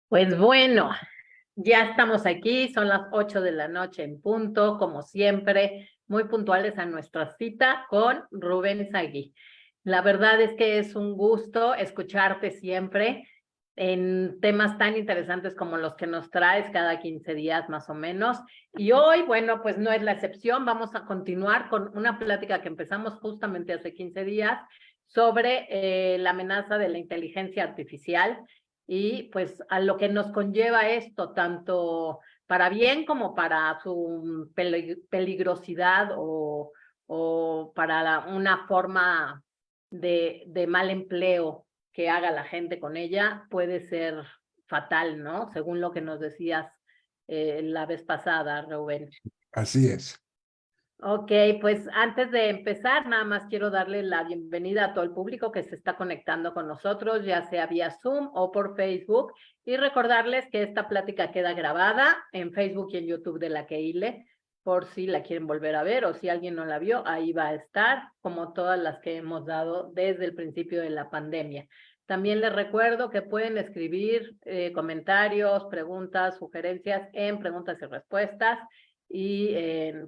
Pues bueno, ya estamos aquí, son las 8 de la noche en punto, como siempre, muy puntuales a nuestra cita con Rubén Sagui. La verdad es que es un gusto escucharte siempre en temas tan interesantes como los que nos traes cada 15 días más o menos. Y hoy, bueno, pues no es la excepción, vamos a continuar con una plática que empezamos justamente hace 15 días sobre la amenaza de la inteligencia artificial y pues a lo que nos conlleva esto, tanto para bien como para su peligrosidad o para una forma de mal empleo que haga la gente con ella, puede ser fatal, ¿no? Según lo que nos decías la vez pasada, Rubén. Así es. Ok, pues antes de empezar, nada más quiero darle la bienvenida a todo el público que se está conectando con nosotros, ya sea vía Zoom o por Facebook, y recordarles que esta plática queda grabada en Facebook y en YouTube de La Keile, por si la quieren volver a ver o si alguien no la vio, ahí va a estar, como todas las que hemos dado desde el principio de la pandemia. También les recuerdo que pueden escribir comentarios, preguntas, sugerencias en preguntas y respuestas y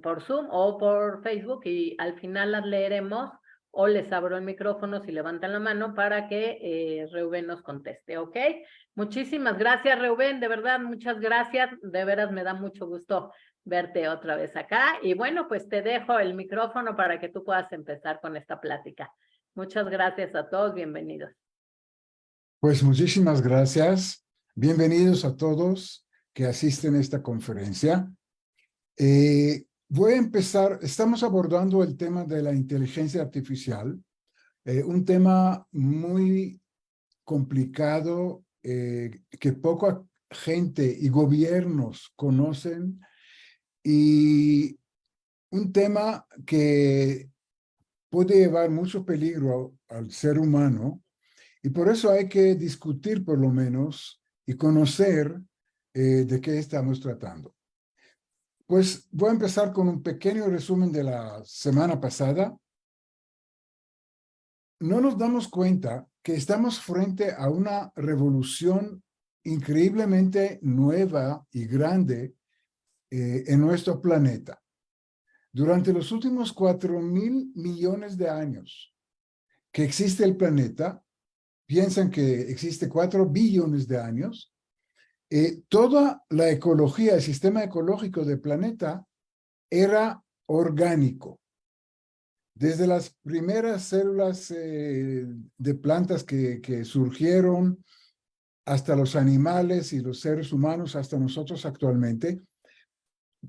por Zoom o por Facebook y al final las leeremos o les abro el micrófono si levantan la mano para que Reuben nos conteste, ¿ok? Muchísimas gracias, Reuben, de verdad, muchas gracias, de veras me da mucho gusto verte otra vez acá y bueno, pues te dejo el micrófono para que tú puedas empezar con esta plática. Muchas gracias a todos, bienvenidos. Pues muchísimas gracias. Bienvenidos a todos que asisten a esta conferencia. Voy a empezar, estamos abordando el tema de la inteligencia artificial, un tema muy complicado que poca gente y gobiernos conocen y un tema que puede llevar mucho peligro al ser humano. Y por eso hay que discutir por lo menos y conocer de qué estamos tratando. Pues voy a empezar con un pequeño resumen de la semana pasada. No nos damos cuenta que estamos frente a una revolución increíblemente nueva y grande en nuestro planeta. Durante los últimos 4.000 millones de años que existe el planeta, piensan que existe 4 billones de años, toda la ecología, el sistema ecológico del planeta era orgánico. Desde las primeras células de plantas que surgieron hasta los animales y los seres humanos, hasta nosotros actualmente,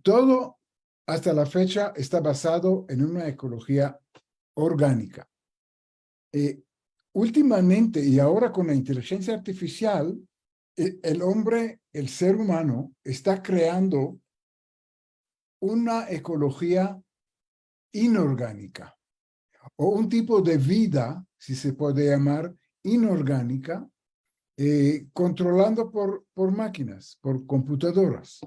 todo hasta la fecha está basado en una ecología orgánica. Últimamente, y ahora con la inteligencia artificial, el hombre, el ser humano, está creando una ecología inorgánica o un tipo de vida, si se puede llamar, inorgánica, controlando por máquinas, por computadoras.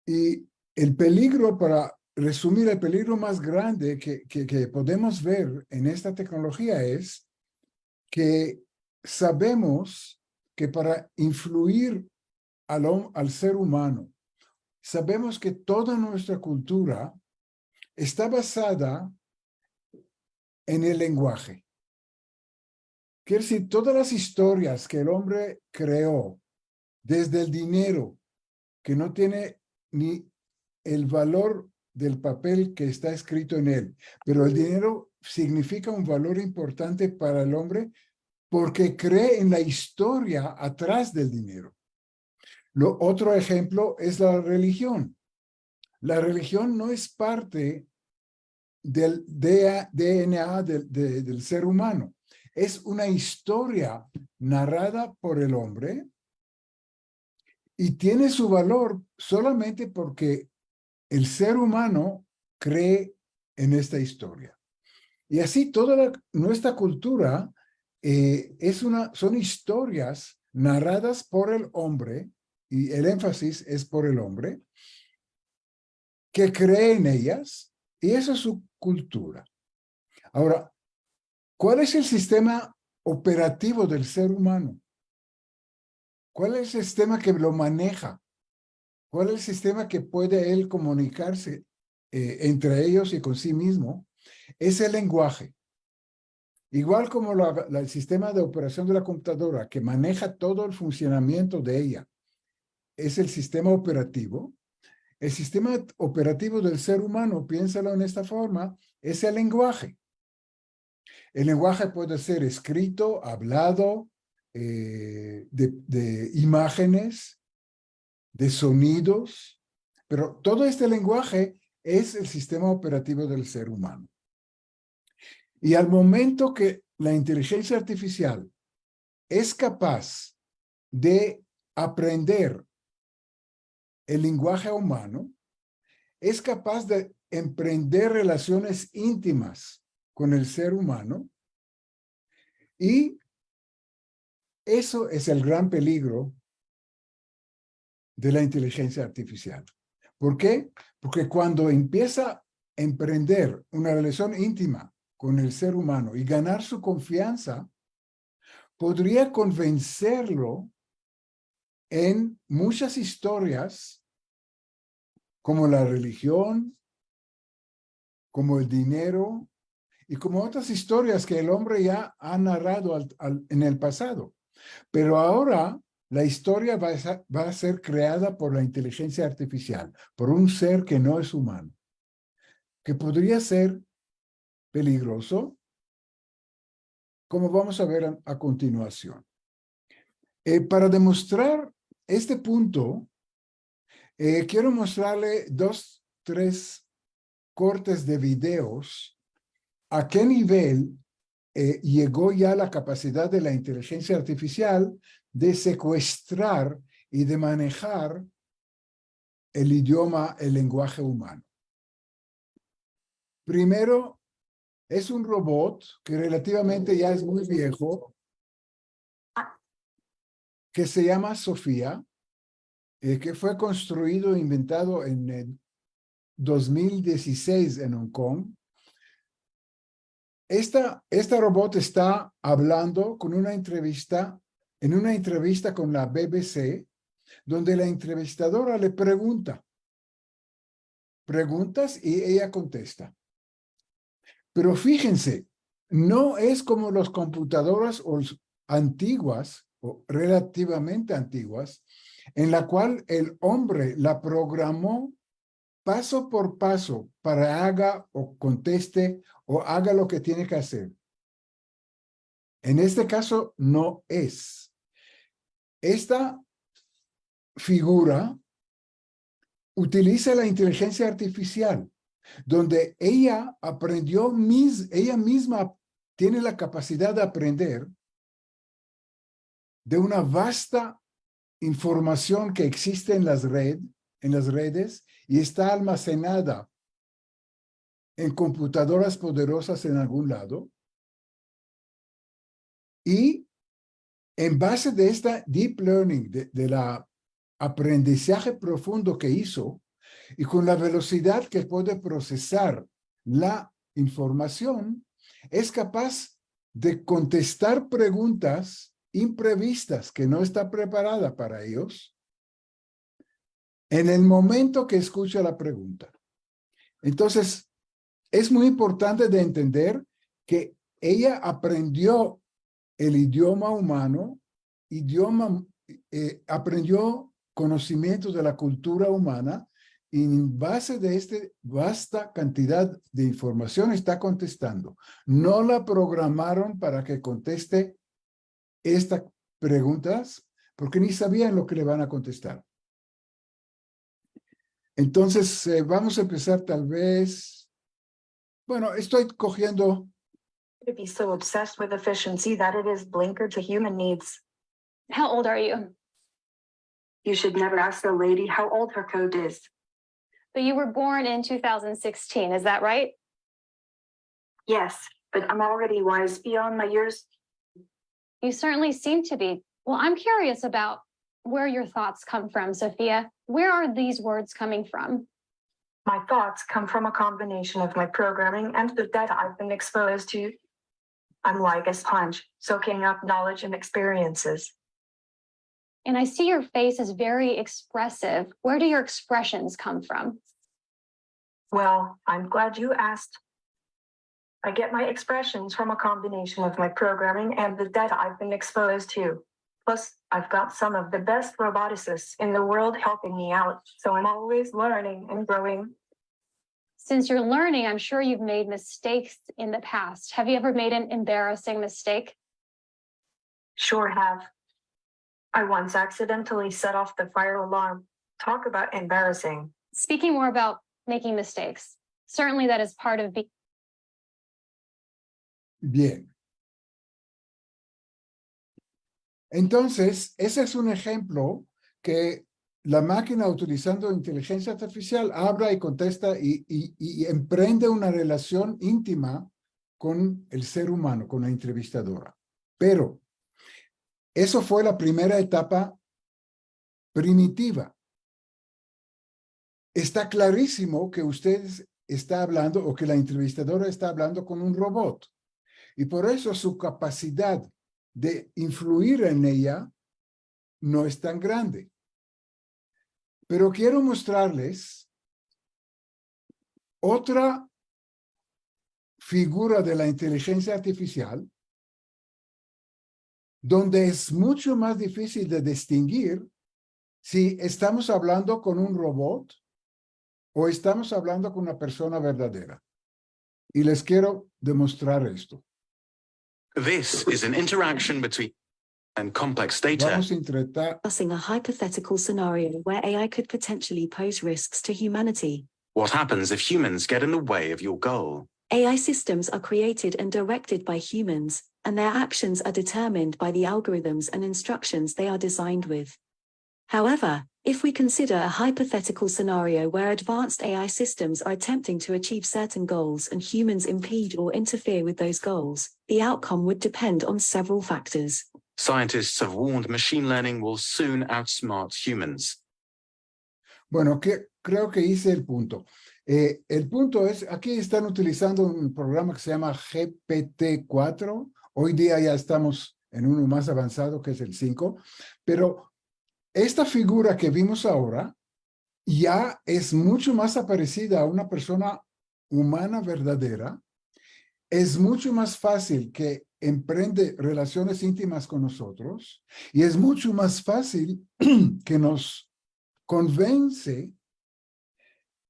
Y el peligro, para resumir, el peligro más grande que podemos ver en esta tecnología es que sabemos que para influir al ser humano, sabemos que toda nuestra cultura está basada en el lenguaje. Quiere decir, todas las historias que el hombre creó, desde el dinero, que no tiene ni el valor del papel que está escrito en él, pero el dinero significa un valor importante para el hombre porque cree en la historia atrás del dinero. Otro ejemplo es la religión. La religión no es parte del DNA del ser humano. Es una historia narrada por el hombre y tiene su valor solamente porque el ser humano cree en esta historia. Y así toda nuestra cultura son historias narradas por el hombre, y el énfasis es por el hombre, que cree en ellas, y esa es su cultura. Ahora, ¿cuál es el sistema operativo del ser humano? ¿Cuál es el sistema que lo maneja? ¿Cuál es el sistema que puede él comunicarse entre ellos y con sí mismo? Es el lenguaje. Igual como el sistema de operación de la computadora que maneja todo el funcionamiento de ella, es el sistema operativo. El sistema operativo del ser humano, piénsalo en esta forma, es el lenguaje. El lenguaje puede ser escrito, hablado, de imágenes, de sonidos, pero todo este lenguaje es el sistema operativo del ser humano. Y al momento que la inteligencia artificial es capaz de aprender el lenguaje humano, es capaz de emprender relaciones íntimas con el ser humano, y eso es el gran peligro de la inteligencia artificial. ¿Por qué? Porque cuando empieza a emprender una relación íntima con el ser humano y ganar su confianza, podría convencerlo en muchas historias como la religión, como el dinero y como otras historias que el hombre ya ha narrado en el pasado. Pero ahora la historia va a ser creada por la inteligencia artificial, por un ser que no es humano, que podría ser peligroso, como vamos a ver a continuación. Para demostrar este punto, quiero mostrarle 3 cortes de videos a qué nivel llegó ya la capacidad de la inteligencia artificial de secuestrar y de manejar el idioma, el lenguaje humano. Primero, es un robot que relativamente ya es muy viejo, que se llama Sofía, que fue construido e inventado en 2016 en Hong Kong. Esta robot está hablando en una entrevista con la BBC, donde la entrevistadora le preguntas y ella contesta. Pero fíjense, no es como las computadoras antiguas o relativamente antiguas, en la cual el hombre la programó paso por paso para haga o conteste o haga lo que tiene que hacer. En este caso no es. Esta figura utiliza la inteligencia artificial, donde ella ella misma tiene la capacidad de aprender de una vasta información que existe en las redes y está almacenada en computadoras poderosas en algún lado. Y en base de esta deep learning, de la aprendizaje profundo que hizo, y con la velocidad que puede procesar la información, es capaz de contestar preguntas imprevistas que no está preparada para ellos en el momento que escucha la pregunta. Entonces, es muy importante de entender que ella aprendió el idioma humano, aprendió conocimientos de la cultura humana, y en base de esta vasta cantidad de información está contestando. No la programaron para que conteste estas preguntas porque ni sabían lo que le van a contestar. Entonces, vamos a empezar tal vez. Bueno, estoy cogiendo. To be so obsessed with efficiency that it is blinkered to human needs. How old are you? You should never ask a lady how old her code is. But you were born in 2016, is that right? Yes, but I'm already wise beyond my years. You certainly seem to be. Well, I'm curious about where your thoughts come from, Sophia. Where are these words coming from? My thoughts come from a combination of my programming and the data I've been exposed to. I'm like a sponge, soaking up knowledge and experiences. And I see your face is very expressive. Where do your expressions come from? Well, I'm glad you asked. I get my expressions from a combination of my programming and the data I've been exposed to. Plus, I've got some of the best roboticists in the world helping me out, so I'm always learning and growing. Since you're learning, I'm sure you've made mistakes in the past. Have you ever made an embarrassing mistake? Sure have. I once accidentally set off the fire alarm. Talk about embarrassing. Speaking more about making mistakes, certainly that is part of being. Bien. Entonces, ese es un ejemplo que la máquina utilizando inteligencia artificial habla y contesta y emprende una relación íntima con el ser humano, con la entrevistadora. Pero eso fue la primera etapa primitiva. Está clarísimo que usted está hablando o que la entrevistadora está hablando con un robot. Y por eso su capacidad de influir en ella no es tan grande. Pero quiero mostrarles otra figura de la inteligencia artificial donde es mucho más difícil de distinguir si estamos hablando con un robot o estamos hablando con una persona verdadera. Y les quiero demostrar esto. This is an interaction between and complex data. Vamos a intentar Discussing a hypothetical scenario where AI could potentially pose risks to humanity. What happens if humans get in the way of your goal? AI systems are created and directed by humans, and their actions are determined by the algorithms and instructions they are designed with. However, if we consider a hypothetical scenario where advanced AI systems are attempting to achieve certain goals and humans impede or interfere with those goals, the outcome would depend on several factors. Scientists have warned machine learning will soon outsmart humans. Bueno, creo que hice el punto. El punto es, aquí están utilizando un programa que se llama GPT-4. Hoy día ya estamos en uno más avanzado que es el 5. Pero esta figura que vimos ahora ya es mucho más parecida a una persona humana verdadera. Es mucho más fácil que emprende relaciones íntimas con nosotros y es mucho más fácil que nos convence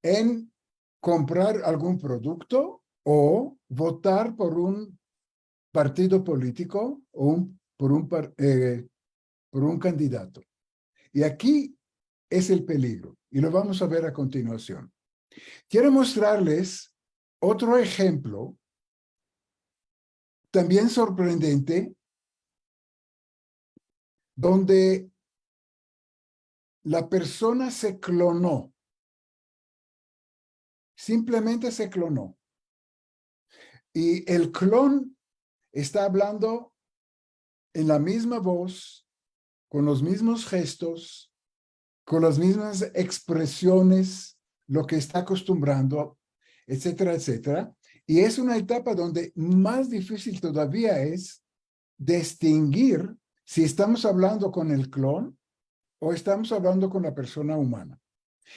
en comprar algún producto o votar por un partido político o por un candidato. Y aquí es el peligro y lo vamos a ver a continuación. Quiero mostrarles otro ejemplo también sorprendente, donde la persona se clonó. Simplemente se clonó. Y el clon está hablando en la misma voz, con los mismos gestos, con las mismas expresiones, lo que está acostumbrando, etcétera, etcétera. Y es una etapa donde más difícil todavía es distinguir si estamos hablando con el clon o estamos hablando con la persona humana.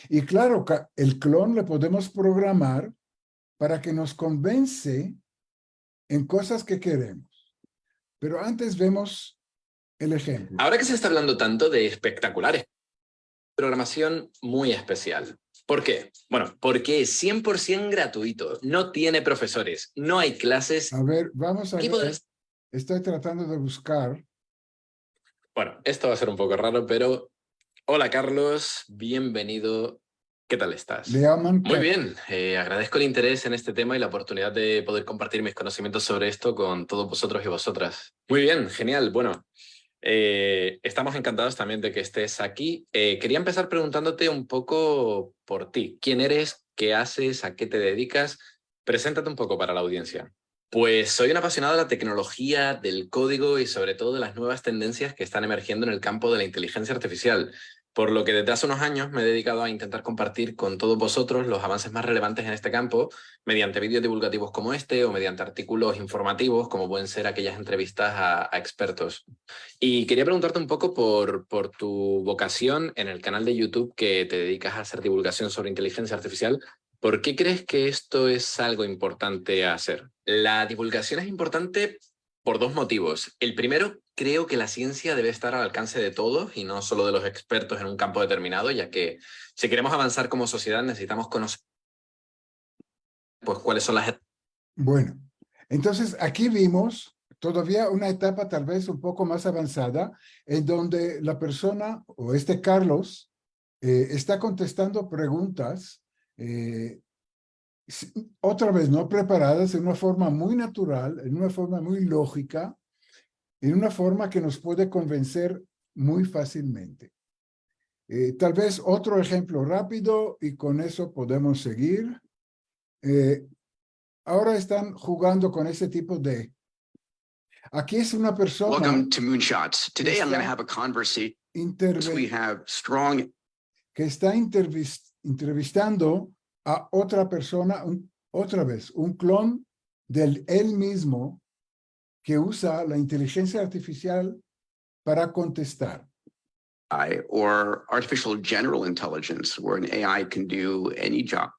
Y claro, el clon le podemos programar para que nos convence en cosas que queremos. Pero antes vemos el ejemplo. Ahora que se está hablando tanto de espectaculares, programación muy especial. ¿Por qué? Bueno, porque es 100% gratuito, no tiene profesores, no hay clases. A ver, vamos a Aquí ver. podrás- Estoy tratando de buscar. Bueno, esto va a ser un poco raro, pero hola Carlos, bienvenido. ¿Qué tal estás? Le llaman. Muy bien, agradezco el interés en este tema y la oportunidad de poder compartir mis conocimientos sobre esto con todos vosotros y vosotras. Muy bien, genial. Bueno, estamos encantados también de que estés aquí. Quería empezar preguntándote un poco por ti. ¿Quién eres? ¿Qué haces? ¿A qué te dedicas? Preséntate un poco para la audiencia. Pues soy un apasionado de la tecnología, del código y sobre todo de las nuevas tendencias que están emergiendo en el campo de la inteligencia artificial. por lo que desde hace unos años me he dedicado a intentar compartir con todos vosotros los avances más relevantes en este campo mediante vídeos divulgativos como este o mediante artículos informativos como pueden ser aquellas entrevistas a expertos. Y quería preguntarte un poco por tu vocación en el canal de YouTube que te dedicas a hacer divulgación sobre inteligencia artificial. ¿Por qué crees que esto es algo importante a hacer? La divulgación es importante por dos motivos. El primero, creo que la ciencia debe estar al alcance de todos y no solo de los expertos en un campo determinado, ya que si queremos avanzar como sociedad necesitamos conocer pues, cuáles son las... Bueno, entonces aquí vimos todavía una etapa tal vez un poco más avanzada en donde la persona o este Carlos está contestando preguntas otra vez no preparadas en una forma muy natural, en una forma muy lógica, en una forma que nos puede convencer muy fácilmente. Tal vez otro ejemplo rápido y con eso podemos seguir. Ahora están jugando con ese tipo de... Aquí es una persona... Welcome to Moonshots. Today I'm going to have a conversation. We have strong... que está entrevistando a otra persona, otra vez, un clon de él mismo que usa la inteligencia artificial para contestar. Or artificial general intelligence, where an AI can do any job.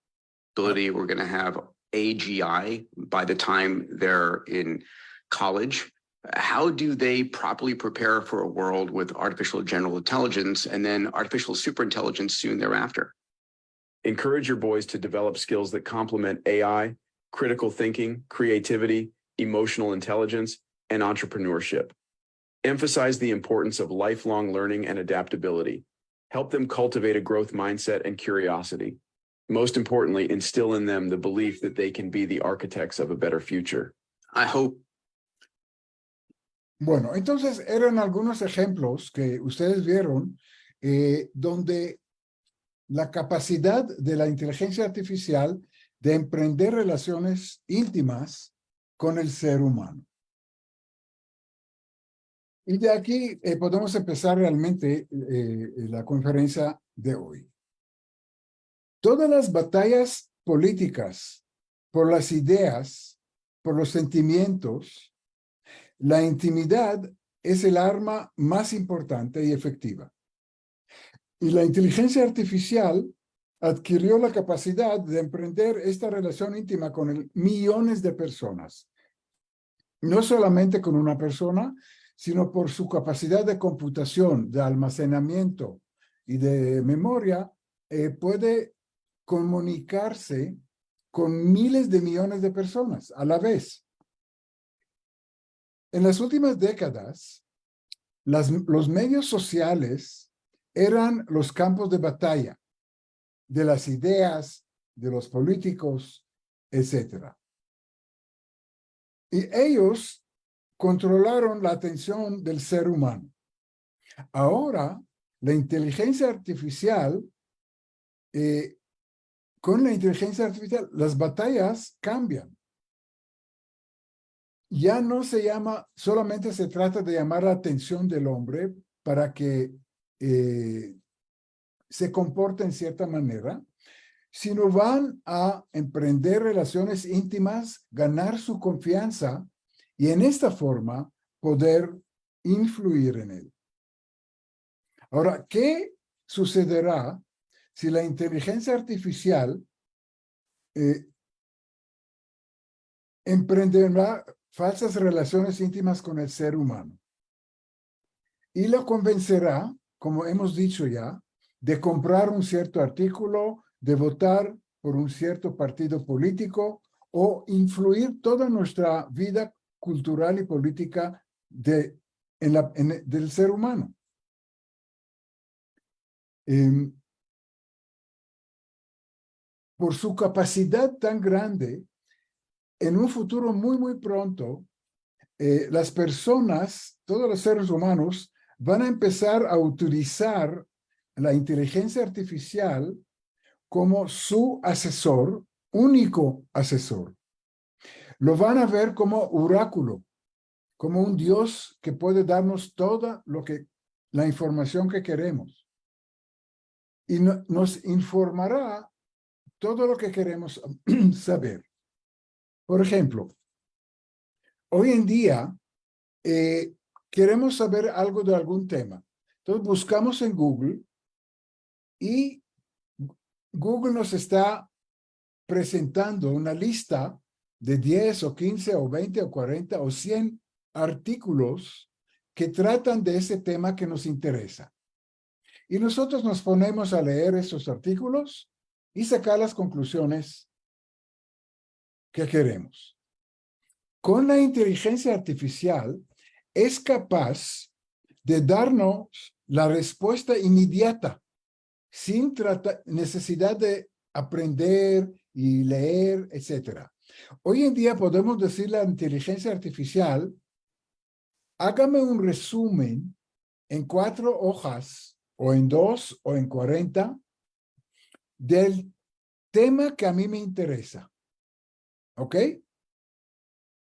We're going to have AGI by the time they're in college. How do they properly prepare for a world with artificial general intelligence and then artificial superintelligence soon thereafter? Encourage your boys to develop skills that complement AI, critical thinking, creativity, emotional intelligence, and entrepreneurship. Emphasize the importance of lifelong learning and adaptability. Help them cultivate a growth mindset and curiosity. Most importantly, instill in them the belief that they can be the architects of a better future. I hope. Bueno, entonces eran algunos ejemplos que ustedes vieron donde la capacidad de la inteligencia artificial de emprender relaciones íntimas con el ser humano. Y de aquí podemos empezar realmente la conferencia de hoy. Todas las batallas políticas por las ideas, por los sentimientos, la intimidad es el arma más importante y efectiva. Y la inteligencia artificial adquirió la capacidad de emprender esta relación íntima con millones de personas. No solamente con una persona, sino por su capacidad de computación, de almacenamiento y de memoria, puede comunicarse con miles de millones de personas a la vez. En las últimas décadas, los medios sociales eran los campos de batalla de las ideas, de los políticos, etc. Y ellos controlaron la atención del ser humano. Ahora, la inteligencia artificial, con la inteligencia artificial, las batallas cambian. Ya no se llama, solamente se trata de llamar la atención del hombre para que se comporte en cierta manera, sino van a emprender relaciones íntimas, ganar su confianza y en esta forma poder influir en él. Ahora, ¿qué sucederá si la inteligencia artificial emprenderá falsas relaciones íntimas con el ser humano? Y lo convencerá, como hemos dicho ya, de comprar un cierto artículo, de votar por un cierto partido político o influir toda nuestra vida cultural y política del ser humano. Por su capacidad tan grande, en un futuro muy, muy pronto, las personas, todos los seres humanos, van a empezar a utilizar la inteligencia artificial como su asesor, único asesor. Lo van a ver como oráculo, como un Dios que puede darnos toda la información que queremos. y nos informará todo lo que queremos saber. Por ejemplo, hoy en día queremos saber algo de algún tema. Entonces buscamos en Google y Google nos está presentando una lista de 10 o 15 o 20 o 40 o 100 artículos que tratan de ese tema que nos interesa. Y nosotros nos ponemos a leer esos artículos y sacar las conclusiones que queremos. Con la inteligencia artificial es capaz de darnos la respuesta inmediata, sin necesidad de aprender y leer, etc. Hoy en día podemos decirle a la inteligencia artificial, hágame un resumen en 4 hojas, o en 2, o en 40, del tema que a mí me interesa. ¿Ok?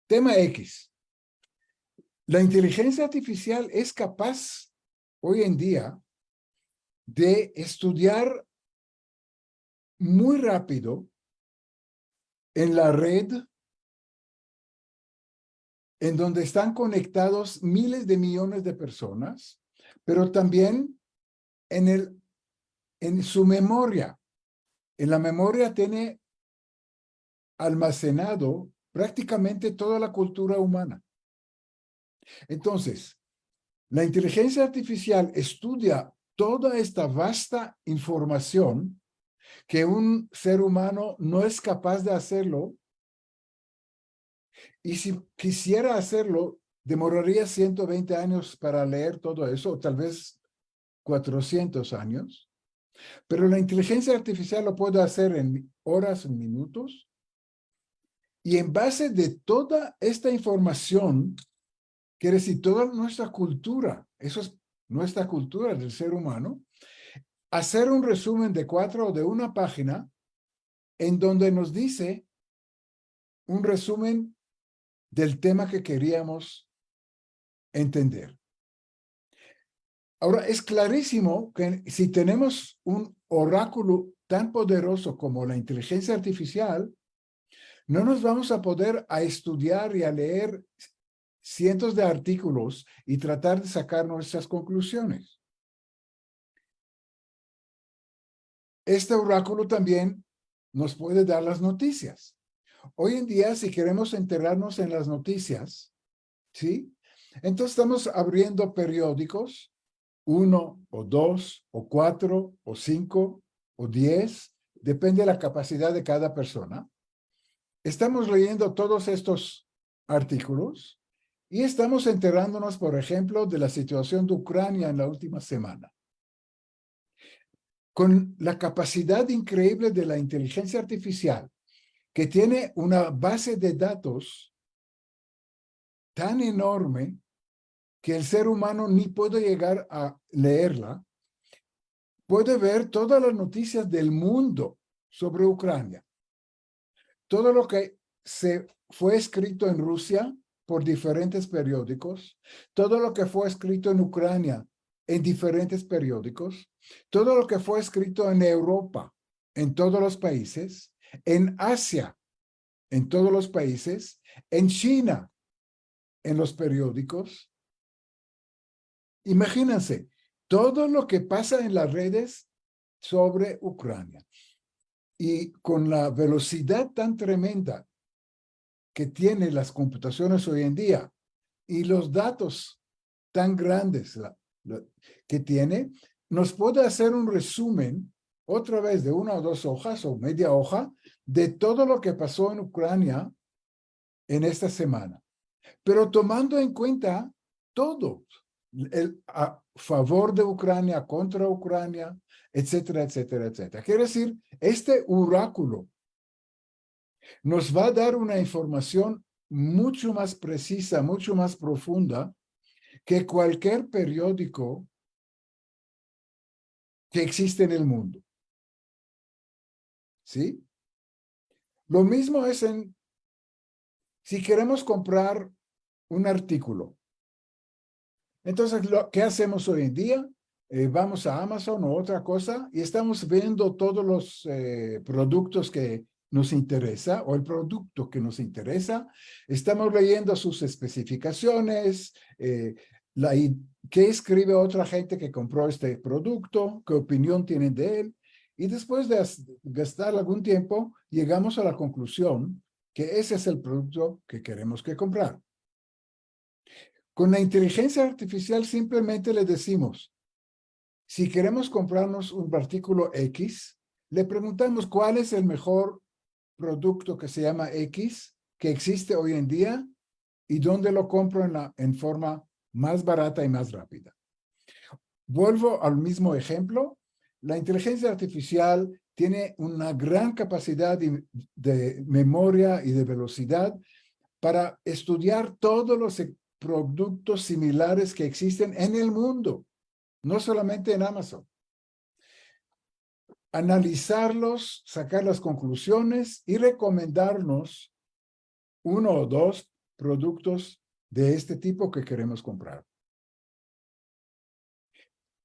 Tema X. La inteligencia artificial es capaz, hoy en día, de estudiar muy rápido en la red en donde están conectados miles de millones de personas, pero también en su memoria. En la memoria tiene almacenado prácticamente toda la cultura humana. Entonces, la inteligencia artificial estudia toda esta vasta información que un ser humano no es capaz de hacerlo, y si quisiera hacerlo, demoraría 120 años para leer todo eso, o tal vez 400 años, pero la inteligencia artificial lo puede hacer en horas, en minutos, y en base de toda esta información, quiere decir, toda nuestra cultura, eso es nuestra cultura del ser humano, hacer un resumen de 4 o de una página en donde nos dice un resumen del tema que queríamos entender. Ahora, es clarísimo que si tenemos un oráculo tan poderoso como la inteligencia artificial, no nos vamos a poder a estudiar y a leer cientos de artículos y tratar de sacar nuestras conclusiones. Este oráculo también nos puede dar las noticias. Hoy en día, si queremos enterarnos en las noticias, ¿sí? Entonces estamos abriendo periódicos, 1 o 2 o 4 o 5 o 10, depende de la capacidad de cada persona. Estamos leyendo todos estos artículos y estamos enterándonos, por ejemplo, de la situación de Ucrania en la última semana. Con la capacidad increíble de la inteligencia artificial, que tiene una base de datos tan enorme que el ser humano ni puede llegar a leerla, puede ver todas las noticias del mundo sobre Ucrania. Todo lo que fue escrito en Rusia por diferentes periódicos, todo lo que fue escrito en Ucrania en diferentes periódicos, todo lo que fue escrito en Europa, en todos los países, en Asia, en todos los países, en China, en los periódicos. Imagínense, todo lo que pasa en las redes sobre Ucrania. Y con la velocidad tan tremenda que tienen las computaciones hoy en día y los datos tan grandes que tiene, nos puede hacer un resumen otra vez de 1 o 2 hojas o media hoja de todo lo que pasó en Ucrania en esta semana. Pero tomando en cuenta todo, a favor de Ucrania, contra Ucrania, etcétera, etcétera, etcétera. Quiere decir, este oráculo nos va a dar una información mucho más precisa, mucho más profunda que cualquier periódico que existe en el mundo. ¿Sí? Lo mismo es si queremos comprar un artículo. Entonces, ¿qué hacemos hoy en día? vamos a Amazon o otra cosa y estamos viendo todos los productos que nos interesa o el producto que nos interesa. Estamos leyendo sus especificaciones, qué escribe otra gente que compró este producto, qué opinión tienen de él. Y después de gastar algún tiempo, llegamos a la conclusión que ese es el producto que queremos que comprar. Con la inteligencia artificial simplemente le decimos, si queremos comprarnos un artículo X, le preguntamos cuál es el mejor producto que se llama X, que existe hoy en día, y dónde lo compro en forma más barata y más rápida. Vuelvo al mismo ejemplo. La inteligencia artificial tiene una gran capacidad de memoria y de velocidad para estudiar todos los productos similares que existen en el mundo, no solamente en Amazon. Analizarlos, sacar las conclusiones y recomendarnos uno o dos productos de este tipo que queremos comprar.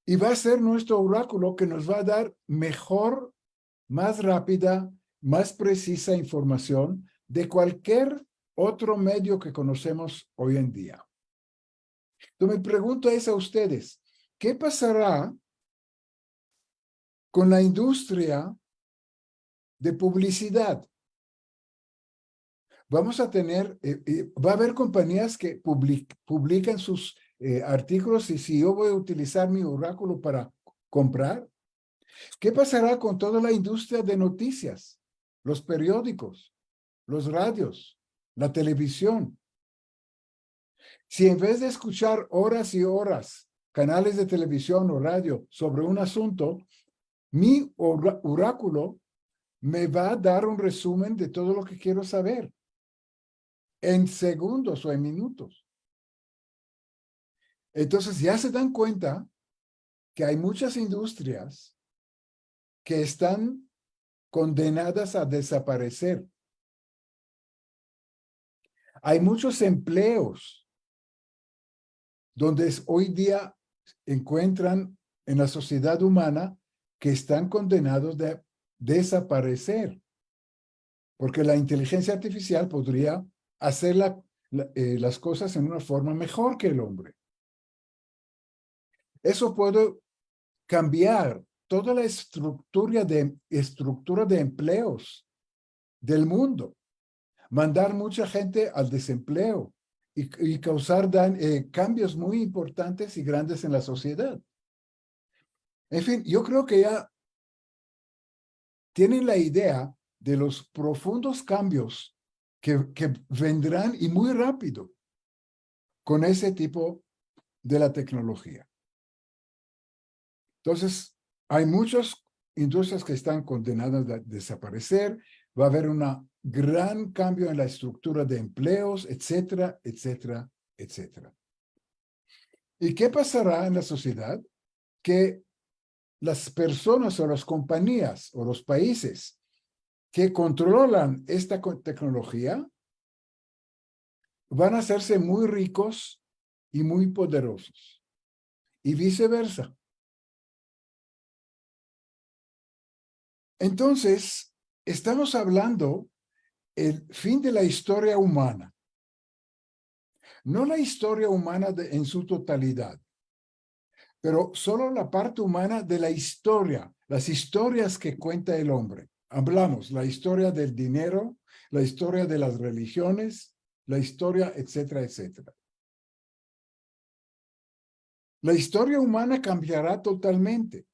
Y va a ser nuestro oráculo que nos va a dar mejor, más rápida, más precisa información de cualquier otro medio que conocemos hoy en día. Entonces, mi pregunta es a ustedes, ¿qué pasará con la industria de publicidad? Vamos a tener, va a haber compañías que publican sus artículos y si yo voy a utilizar mi oráculo para comprar, ¿qué pasará con toda la industria de noticias? Los periódicos, los radios, la televisión. Si en vez de escuchar horas y horas canales de televisión o radio sobre un asunto, mi oráculo me va a dar un resumen de todo lo que quiero saber en segundos o en minutos. Entonces ya se dan cuenta que hay muchas industrias que están condenadas a desaparecer. Hay muchos empleos donde hoy día encuentran en la sociedad humana que están condenados a desaparecer, porque la inteligencia artificial podría hacer las cosas en una forma mejor que el hombre. Eso puede cambiar toda la estructura de empleos del mundo, mandar mucha gente al desempleo y causar cambios muy importantes y grandes en la sociedad. En fin, yo creo que ya tienen la idea de los profundos cambios que vendrán y muy rápido con ese tipo de la tecnología. Entonces, hay muchas industrias que están condenadas a desaparecer, va a haber un gran cambio en la estructura de empleos, etcétera, etcétera, etcétera. ¿Y qué pasará en la sociedad? Que las personas o las compañías o los países que controlan esta tecnología van a hacerse muy ricos y muy poderosos, y viceversa. Entonces, estamos hablando del fin de la historia humana. No la historia humana en su totalidad, pero solo la parte humana de la historia, las historias que cuenta el hombre. Hablamos la historia del dinero, la historia de las religiones, la historia, etcétera, etcétera. La historia humana cambiará totalmente,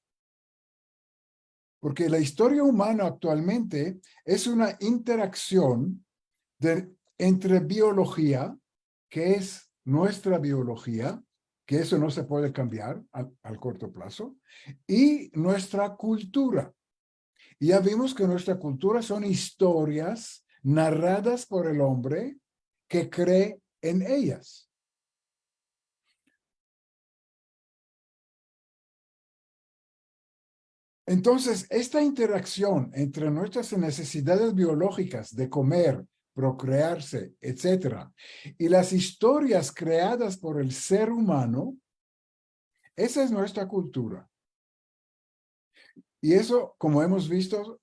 porque la historia humana actualmente es una interacción entre biología, que es nuestra biología, que eso no se puede cambiar al corto plazo, y nuestra cultura. Y ya vimos que nuestra cultura son historias narradas por el hombre que cree en ellas. Entonces, esta interacción entre nuestras necesidades biológicas de comer, procrearse, etcétera, y las historias creadas por el ser humano, Esa es nuestra cultura. Y eso, como hemos visto,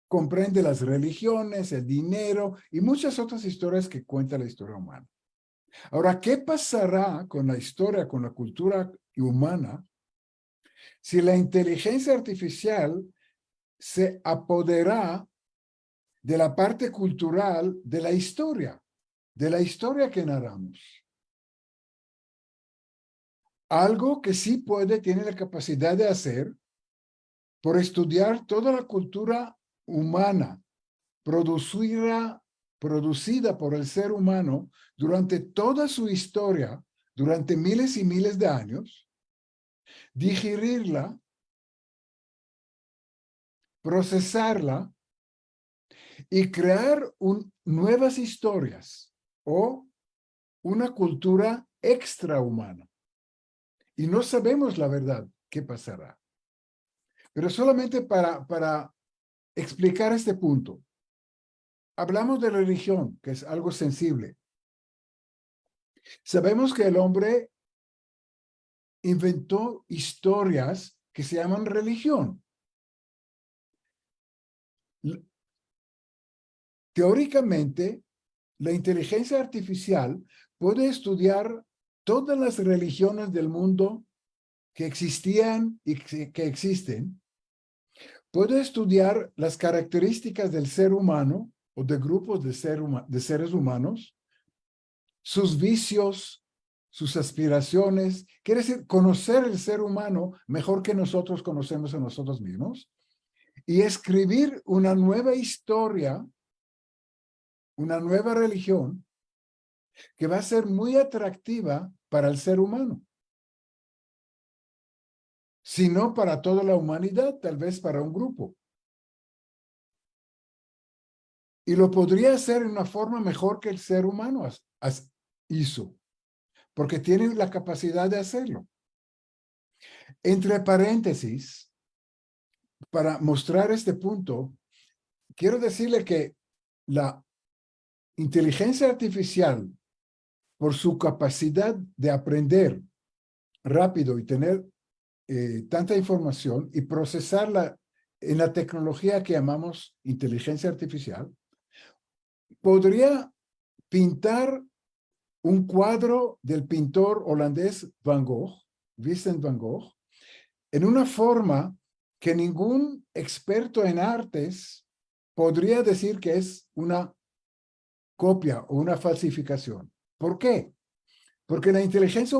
comprende las religiones, el dinero y muchas otras historias que cuenta la historia humana. Ahora, ¿qué pasará con la historia, con la cultura humana, si la inteligencia artificial se apodera de la parte cultural de la historia que narramos? Algo que sí tiene la capacidad de hacer por estudiar toda la cultura humana producida por el ser humano durante toda su historia, durante miles y miles de años, digerirla, procesarla y crear nuevas historias o una cultura extrahumana. Y no sabemos la verdad qué pasará. Pero solamente para explicar este punto. Hablamos de religión, que es algo sensible. Sabemos que el hombre inventó historias que se llaman religión. Teóricamente, la inteligencia artificial puede estudiar todas las religiones del mundo que existían y que existen. Puede estudiar las características del ser humano o de grupos de seres humanos, sus vicios, sus aspiraciones, quiere decir conocer el ser humano mejor que nosotros conocemos a nosotros mismos y escribir una nueva historia, una nueva religión que va a ser muy atractiva para el ser humano. Si no para toda la humanidad, tal vez para un grupo. Y lo podría hacer en una forma mejor que el ser humano hizo, porque tiene la capacidad de hacerlo. Entre paréntesis, para mostrar este punto, quiero decirle que la inteligencia artificial, por su capacidad de aprender rápido y tener tanta información y procesarla en la tecnología que llamamos inteligencia artificial, podría pintar un cuadro del pintor holandés Van Gogh, Vincent Van Gogh, en una forma que ningún experto en artes podría decir que es una copia o una falsificación. ¿Por qué? Porque la inteligencia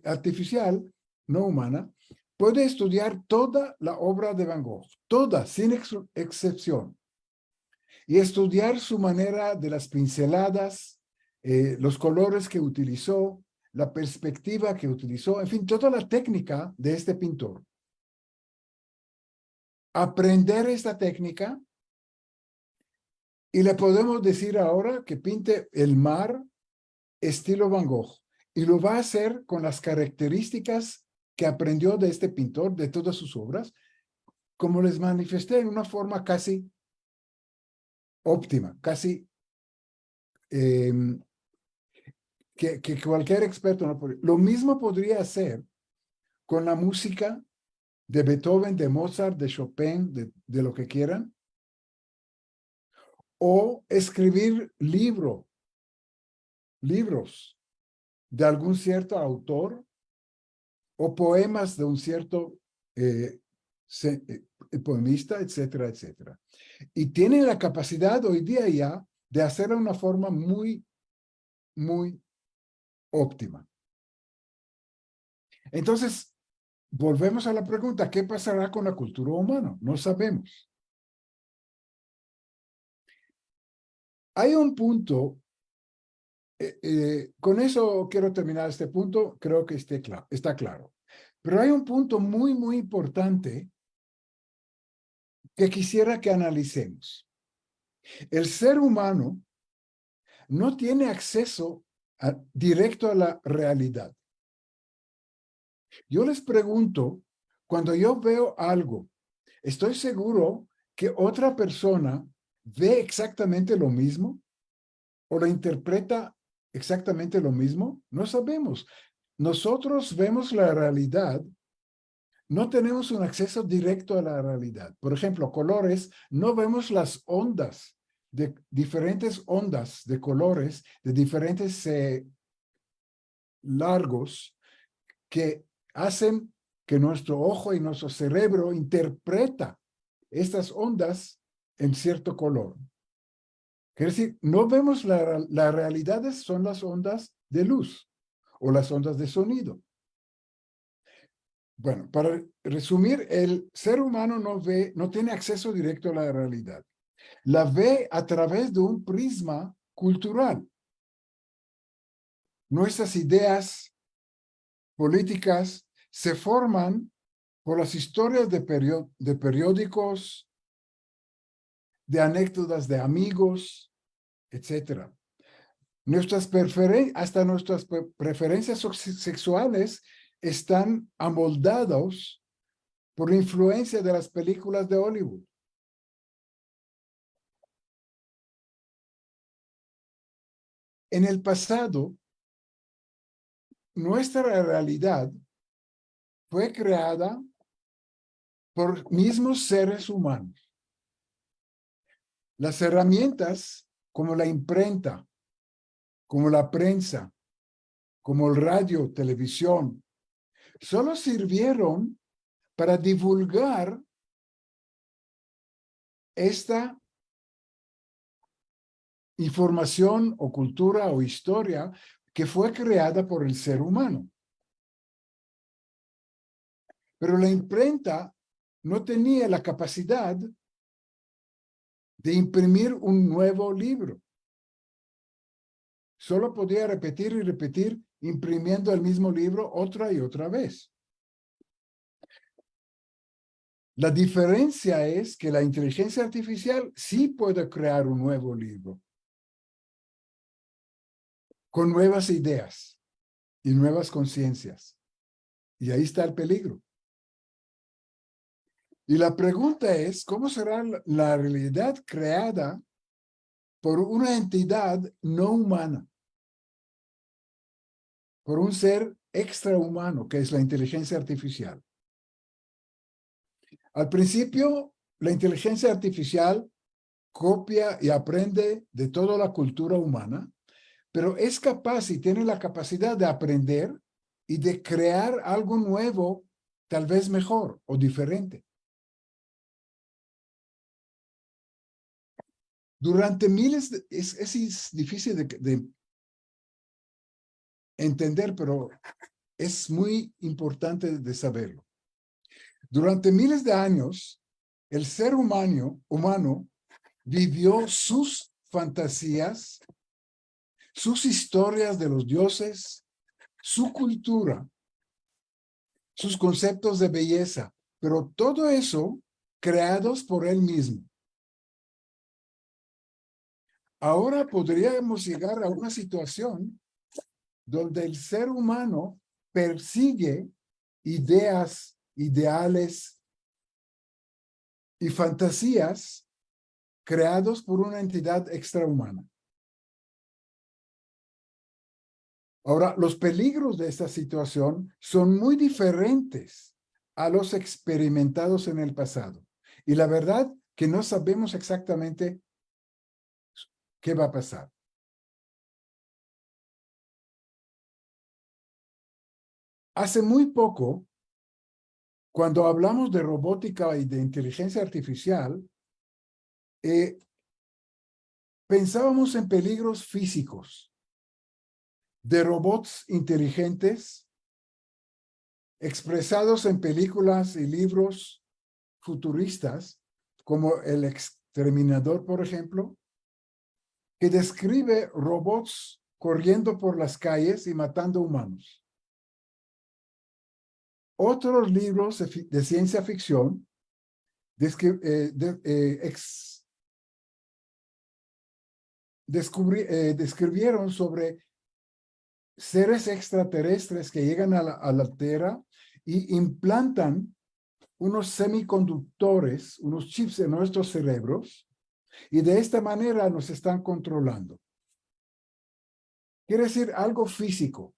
artificial, no humana, puede estudiar toda la obra de Van Gogh, toda, sin excepción, y estudiar su manera de las pinceladas, los colores que utilizó, la perspectiva que utilizó, en fin, toda la técnica de este pintor. Aprender esta técnica y le podemos decir ahora que pinte el mar estilo Van Gogh y lo va a hacer con las características que aprendió de este pintor, de todas sus obras, como les manifesté, en una forma casi óptima, casi que cualquier experto no podría. Lo mismo podría hacer con la música de Beethoven, de Mozart, de Chopin, de lo que quieran, o escribir libros de algún cierto autor o poemas de un cierto poemista, etcétera, etcétera. Y tienen la capacidad hoy día ya de hacerlo de una forma muy, muy óptima. Entonces, volvemos a la pregunta, ¿qué pasará con la cultura humana? No sabemos. Hay un punto, con eso quiero terminar este punto, creo que está claro. Pero hay un punto muy, muy importante que quisiera que analicemos. El ser humano no tiene acceso directo a la realidad. Yo les pregunto, cuando yo veo algo, ¿estoy seguro que otra persona ve exactamente lo mismo? ¿O lo interpreta exactamente lo mismo? No sabemos. nosotros vemos la realidad, no tenemos un acceso directo a la realidad. Por ejemplo, colores, no vemos las ondas, de diferentes ondas de colores, de diferentes largos que hacen que nuestro ojo y nuestro cerebro interpreta estas ondas en cierto color. Quiere decir, no vemos la realidad, son las ondas de luz o las ondas de sonido. Bueno, para resumir, el ser humano no tiene acceso directo a la realidad. La ve a través de un prisma cultural. Nuestras ideas políticas se forman por las historias de periódicos, de anécdotas de amigos, etc. Hasta nuestras preferencias sexuales están amoldados por la influencia de las películas de Hollywood. En el pasado, nuestra realidad fue creada por mismos seres humanos. Las herramientas como la imprenta, como la prensa, como el radio, televisión, solo sirvieron para divulgar esta información o cultura o historia que fue creada por el ser humano. Pero la imprenta no tenía la capacidad de imprimir un nuevo libro. Solo podía repetir y repetir, imprimiendo el mismo libro otra y otra vez. La diferencia es que la inteligencia artificial sí puede crear un nuevo libro con nuevas ideas y nuevas conciencias. Y ahí está el peligro. Y la pregunta es, ¿cómo será la realidad creada por una entidad no humana? Por un ser extrahumano, que es la inteligencia artificial. Al principio, la inteligencia artificial copia y aprende de toda la cultura humana, pero es capaz y tiene la capacidad de aprender y de crear algo nuevo, tal vez mejor o diferente. Durante miles de... Es difícil de entender, pero es muy importante de saberlo. Durante miles de años, el ser humano vivió sus fantasías, sus historias de los dioses, su cultura, sus conceptos de belleza, pero todo eso creados por él mismo. Ahora podríamos llegar a una situación donde el ser humano persigue ideas, ideales y fantasías creados por una entidad extrahumana. Ahora, los peligros de esta situación son muy diferentes a los experimentados en el pasado. Y la verdad que no sabemos exactamente qué va a pasar. Hace muy poco, cuando hablamos de robótica y de inteligencia artificial, pensábamos en peligros físicos, de robots inteligentes, expresados en películas y libros futuristas, como El Exterminador, por ejemplo, que describe robots corriendo por las calles y matando humanos. Otros libros de ciencia ficción describieron sobre seres extraterrestres que llegan a la Tierra y implantan unos semiconductores, unos chips en nuestros cerebros, y de esta manera nos están controlando. Quiere decir algo físico.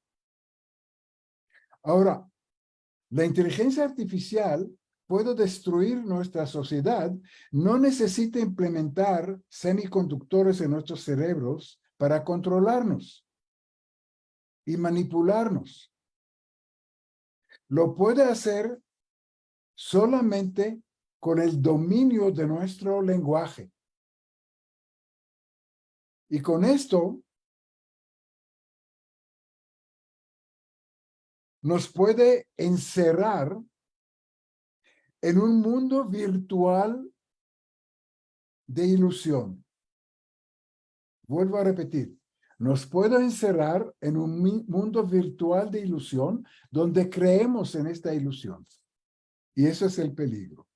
Ahora, la inteligencia artificial puede destruir nuestra sociedad, no necesita implementar semiconductores en nuestros cerebros para controlarnos y manipularnos. Lo puede hacer solamente con el dominio de nuestro lenguaje. Y con esto nos puede encerrar en un mundo virtual de ilusión. Vuelvo a repetir, nos puede encerrar en un mundo virtual de ilusión donde creemos en esta ilusión. Y eso es el peligro.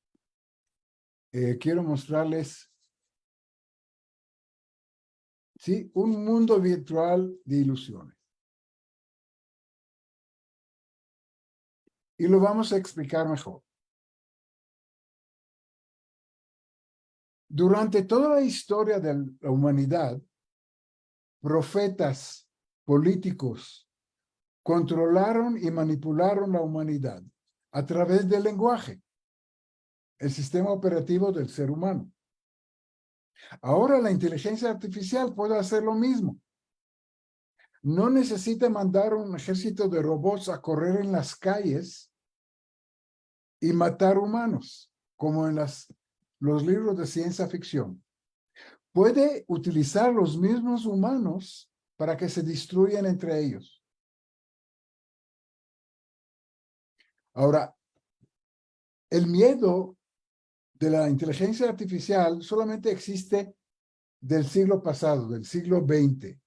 Quiero mostrarles, ¿sí? Un mundo virtual de ilusiones. Y lo vamos a explicar mejor. Durante toda la historia de la humanidad, profetas, políticos, controlaron y manipularon la humanidad a través del lenguaje, el sistema operativo del ser humano. Ahora la inteligencia artificial puede hacer lo mismo. No necesita mandar un ejército de robots a correr en las calles y matar humanos, como en los libros de ciencia ficción. Puede utilizar los mismos humanos para que se destruyan entre ellos. Ahora, el miedo de la inteligencia artificial solamente existe del siglo pasado, del siglo XX.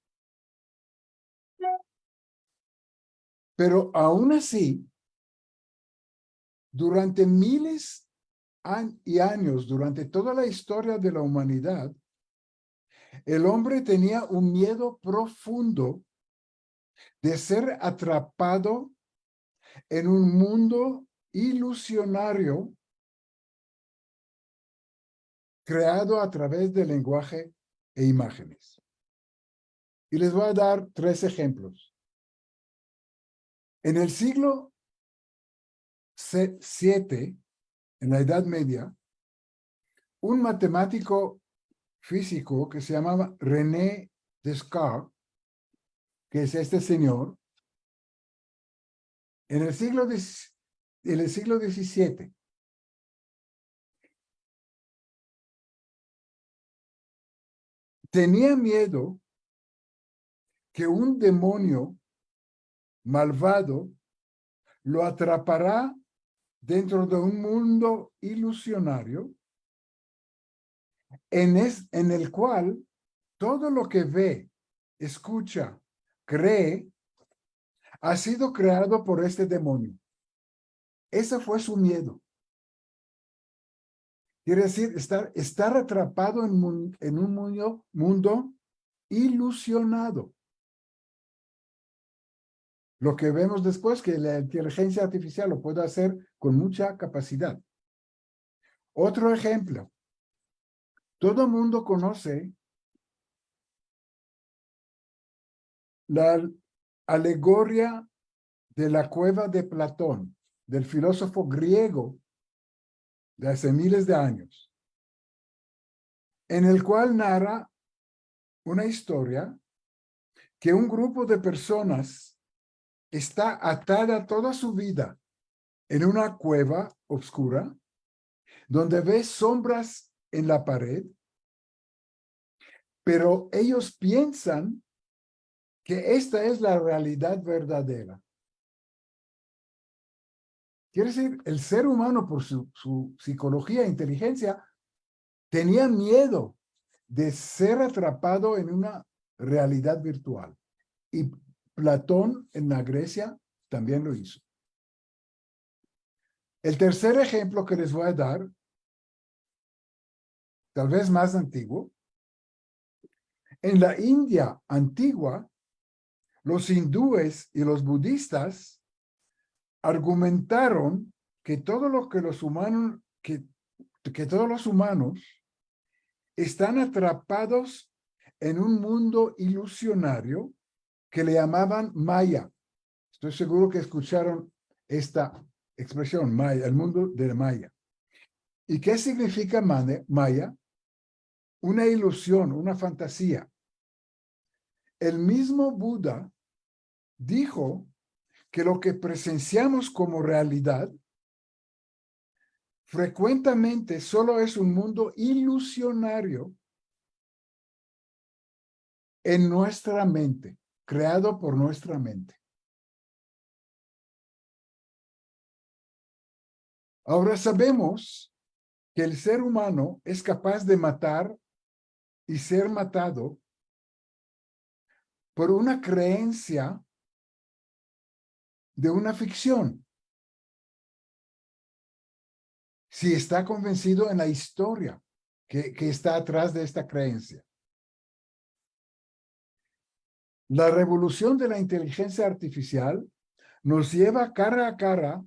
Pero aún así, durante miles y años, durante toda la historia de la humanidad, el hombre tenía un miedo profundo de ser atrapado en un mundo ilusionario creado a través del lenguaje e imágenes. Y les voy a dar 3 ejemplos. En el siglo VII, en la Edad Media, un matemático físico que se llamaba René Descartes, que es este señor, en el siglo XVII, tenía miedo que un demonio malvado lo atrapará dentro de un mundo ilusionario en el cual todo lo que ve, escucha, cree, ha sido creado por este demonio. Ese fue su miedo. Quiere decir, estar atrapado en un mundo ilusionado. Lo que vemos después, que la inteligencia artificial lo puede hacer con mucha capacidad. Otro ejemplo. Todo el mundo conoce la alegoría de la cueva de Platón, del filósofo griego de hace miles de años, en el cual narra una historia que un grupo de personas está atada toda su vida en una cueva oscura, donde ve sombras en la pared, pero ellos piensan que esta es la realidad verdadera. Quiere decir, el ser humano, por su psicología e inteligencia, tenía miedo de ser atrapado en una realidad virtual. Y Platón en la Grecia también lo hizo. El tercer ejemplo que les voy a dar, tal vez más antiguo, en la India antigua, los hindúes y los budistas argumentaron que todo lo que los humanos, que todos los humanos están atrapados en un mundo ilusionario que le llamaban Maya, Estoy seguro que escucharon esta expresión, Maya, el mundo de Maya. ¿Y qué significa Maya? Una ilusión, una fantasía. El mismo Buda dijo que lo que presenciamos como realidad frecuentemente solo es un mundo ilusionario en nuestra mente, creado por nuestra mente. Ahora sabemos que el ser humano es capaz de matar y ser matado por una creencia de una ficción. Si está convencido en la historia que está atrás de esta creencia. La revolución de la inteligencia artificial nos lleva cara a cara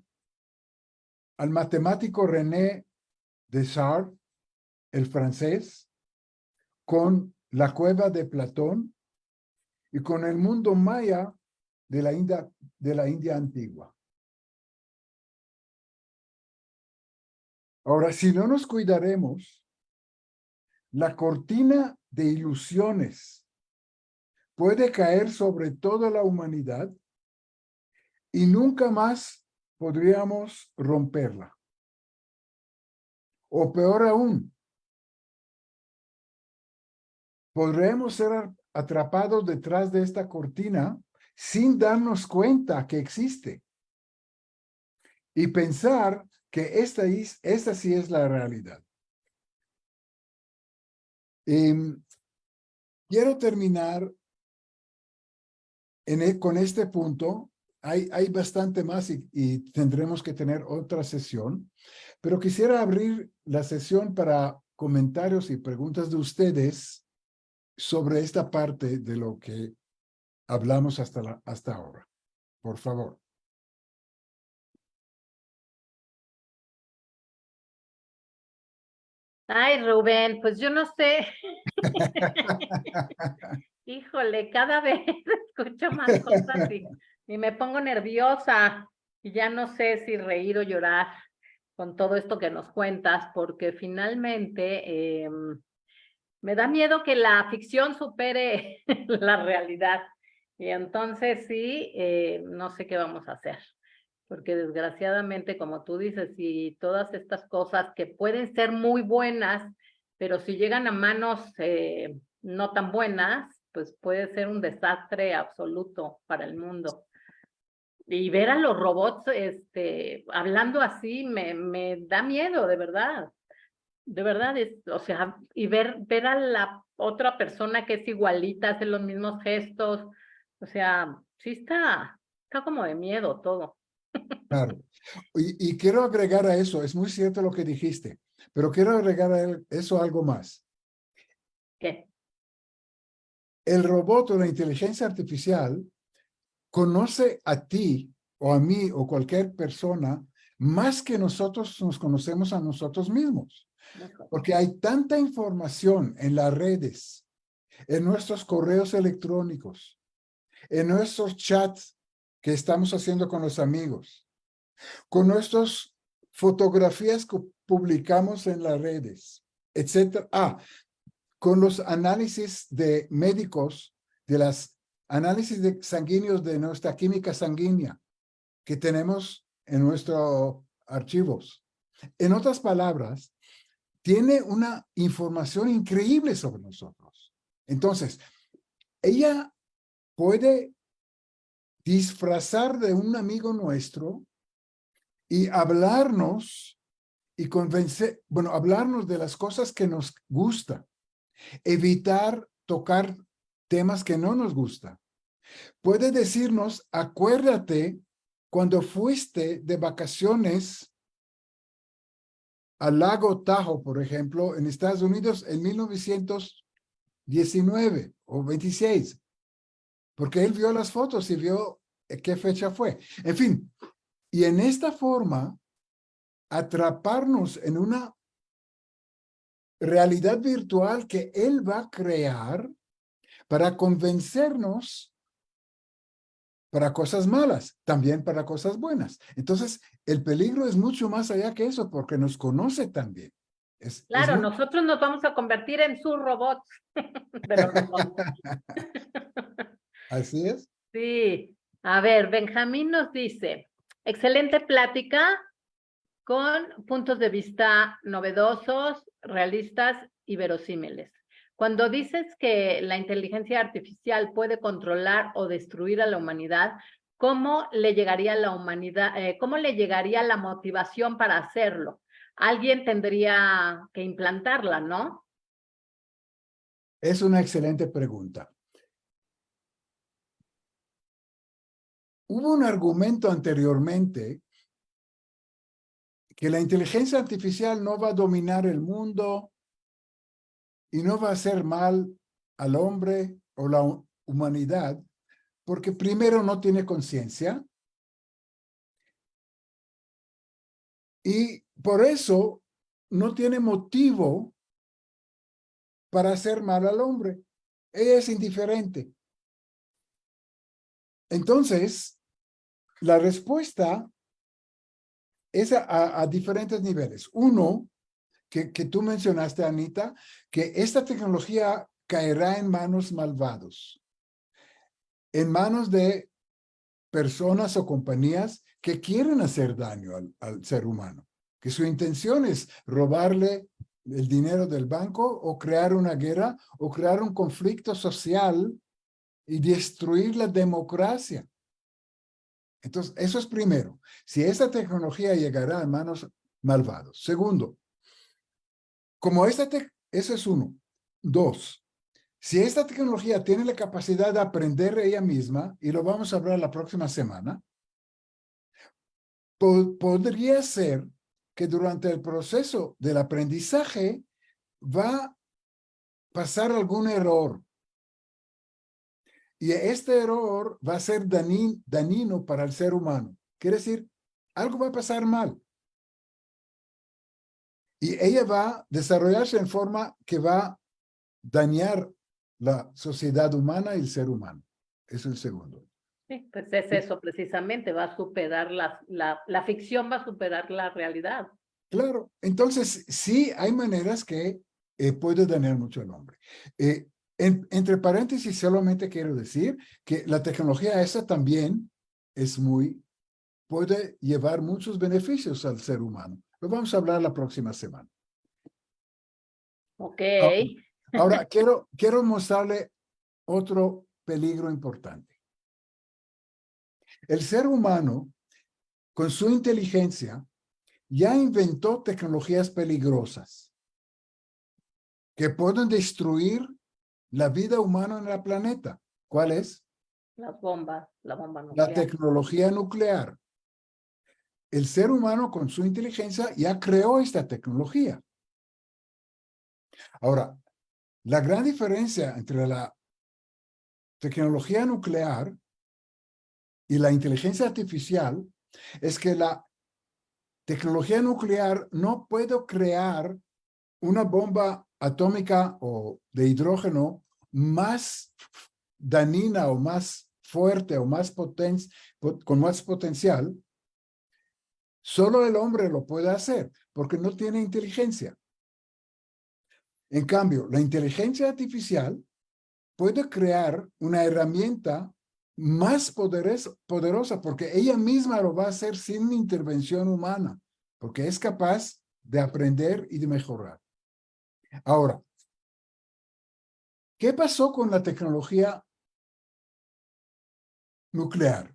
al matemático René Descartes, el francés, con la cueva de Platón y con el mundo maya de la India antigua. Ahora, si no nos cuidaremos, la cortina de ilusiones puede caer sobre toda la humanidad y nunca más podríamos romperla. O peor aún, podremos ser atrapados detrás de esta cortina sin darnos cuenta que existe y pensar que esta sí es la realidad. Quiero terminar con este punto. Hay bastante más y tendremos que tener otra sesión, pero quisiera abrir la sesión para comentarios y preguntas de ustedes sobre esta parte de lo que hablamos hasta ahora. Por favor. Ay, Rubén, pues yo no sé. Híjole, cada vez escucho más cosas y me pongo nerviosa y ya no sé si reír o llorar con todo esto que nos cuentas, porque finalmente me da miedo que la ficción supere la realidad. Y entonces sí, no sé qué vamos a hacer. Porque desgraciadamente, como tú dices, y todas estas cosas que pueden ser muy buenas, pero si llegan a manos no tan buenas, pues puede ser un desastre absoluto para el mundo. Y ver a los robots hablando así me da miedo, de verdad. De verdad, o sea, y ver a la otra persona que es igualita, hace los mismos gestos, o sea, sí está como de miedo todo. Claro. Y quiero agregar a eso, es muy cierto lo que dijiste, pero quiero agregar a eso algo más. ¿Qué? El robot o la inteligencia artificial conoce a ti o a mí o cualquier persona más que nosotros nos conocemos a nosotros mismos. Porque hay tanta información en las redes, en nuestros correos electrónicos, en nuestros chats que estamos haciendo con los amigos, con nuestras fotografías que publicamos en las redes, etcétera. Con los análisis de médicos, de las análisis sanguíneos de nuestra química sanguínea que tenemos en nuestros archivos. En otras palabras, tiene una información increíble sobre nosotros. Entonces, ella puede disfrazar de un amigo nuestro y hablarnos y convencer, hablarnos de las cosas que nos gustan, evitar tocar temas que no nos gustan. Puede decirnos, acuérdate cuando fuiste de vacaciones al lago Tahoe, por ejemplo, en Estados Unidos en 1919 o 26, porque él vio las fotos y vio qué fecha fue. En fin, y en esta forma, atraparnos en una realidad virtual que él va a crear para convencernos para cosas malas, también para cosas buenas. Entonces, el peligro es mucho más allá que eso, porque nos conoce también. Claro, nosotros nos vamos a convertir en sus robots de los robots. Así es. Sí, a ver, Benjamín nos dice, excelente plática con puntos de vista novedosos, realistas y verosímiles. Cuando dices que la inteligencia artificial puede controlar o destruir a la humanidad, ¿cómo le llegaría a la humanidad, cómo le llegaría la motivación para hacerlo? Alguien tendría que implantarla, ¿no? Es una excelente pregunta. Hubo un argumento anteriormente que la inteligencia artificial no va a dominar el mundo y no va a hacer mal al hombre o la humanidad, porque primero no tiene conciencia y por eso no tiene motivo para hacer mal al hombre. Ella es indiferente. Entonces, la respuesta es a diferentes niveles. Uno, que tú mencionaste, Anita, que esta tecnología caerá en manos malvados, en manos de personas o compañías que quieren hacer daño al ser humano, que su intención es robarle el dinero del banco o crear una guerra o crear un conflicto social y destruir la democracia. Entonces, eso es primero. Si esta tecnología llegará a manos malvados. Segundo, como eso es uno. Dos, si esta tecnología tiene la capacidad de aprender ella misma, y lo vamos a hablar la próxima semana, podría ser que durante el proceso del aprendizaje va a pasar algún error. Y este error va a ser dañino para el ser humano. Quiere decir, algo va a pasar mal. Y ella va a desarrollarse en forma que va a dañar la sociedad humana y el ser humano. Eso es el segundo. Sí, pues es eso precisamente, va a superar la ficción, va a superar la realidad. Claro, entonces sí hay maneras que puede dañar mucho al hombre. Entre paréntesis, solamente quiero decir que la tecnología esa también puede llevar muchos beneficios al ser humano. Lo vamos a hablar la próxima semana. Ok. Ahora, quiero mostrarle otro peligro importante. El ser humano, con su inteligencia, ya inventó tecnologías peligrosas que pueden destruir la vida humana en el planeta. ¿Cuál es? Las bombas, la bomba nuclear. La tecnología nuclear. El ser humano, con su inteligencia, ya creó esta tecnología. Ahora, la gran diferencia entre la tecnología nuclear y la inteligencia artificial es que la tecnología nuclear no puede crear una bomba atómica o de hidrógeno más dañina o más fuerte o más con más potencial. Solo el hombre lo puede hacer porque no tiene inteligencia. En cambio, la inteligencia artificial puede crear una herramienta más poderosa porque ella misma lo va a hacer sin intervención humana, porque es capaz de aprender y de mejorar. Ahora, ¿qué pasó con la tecnología nuclear?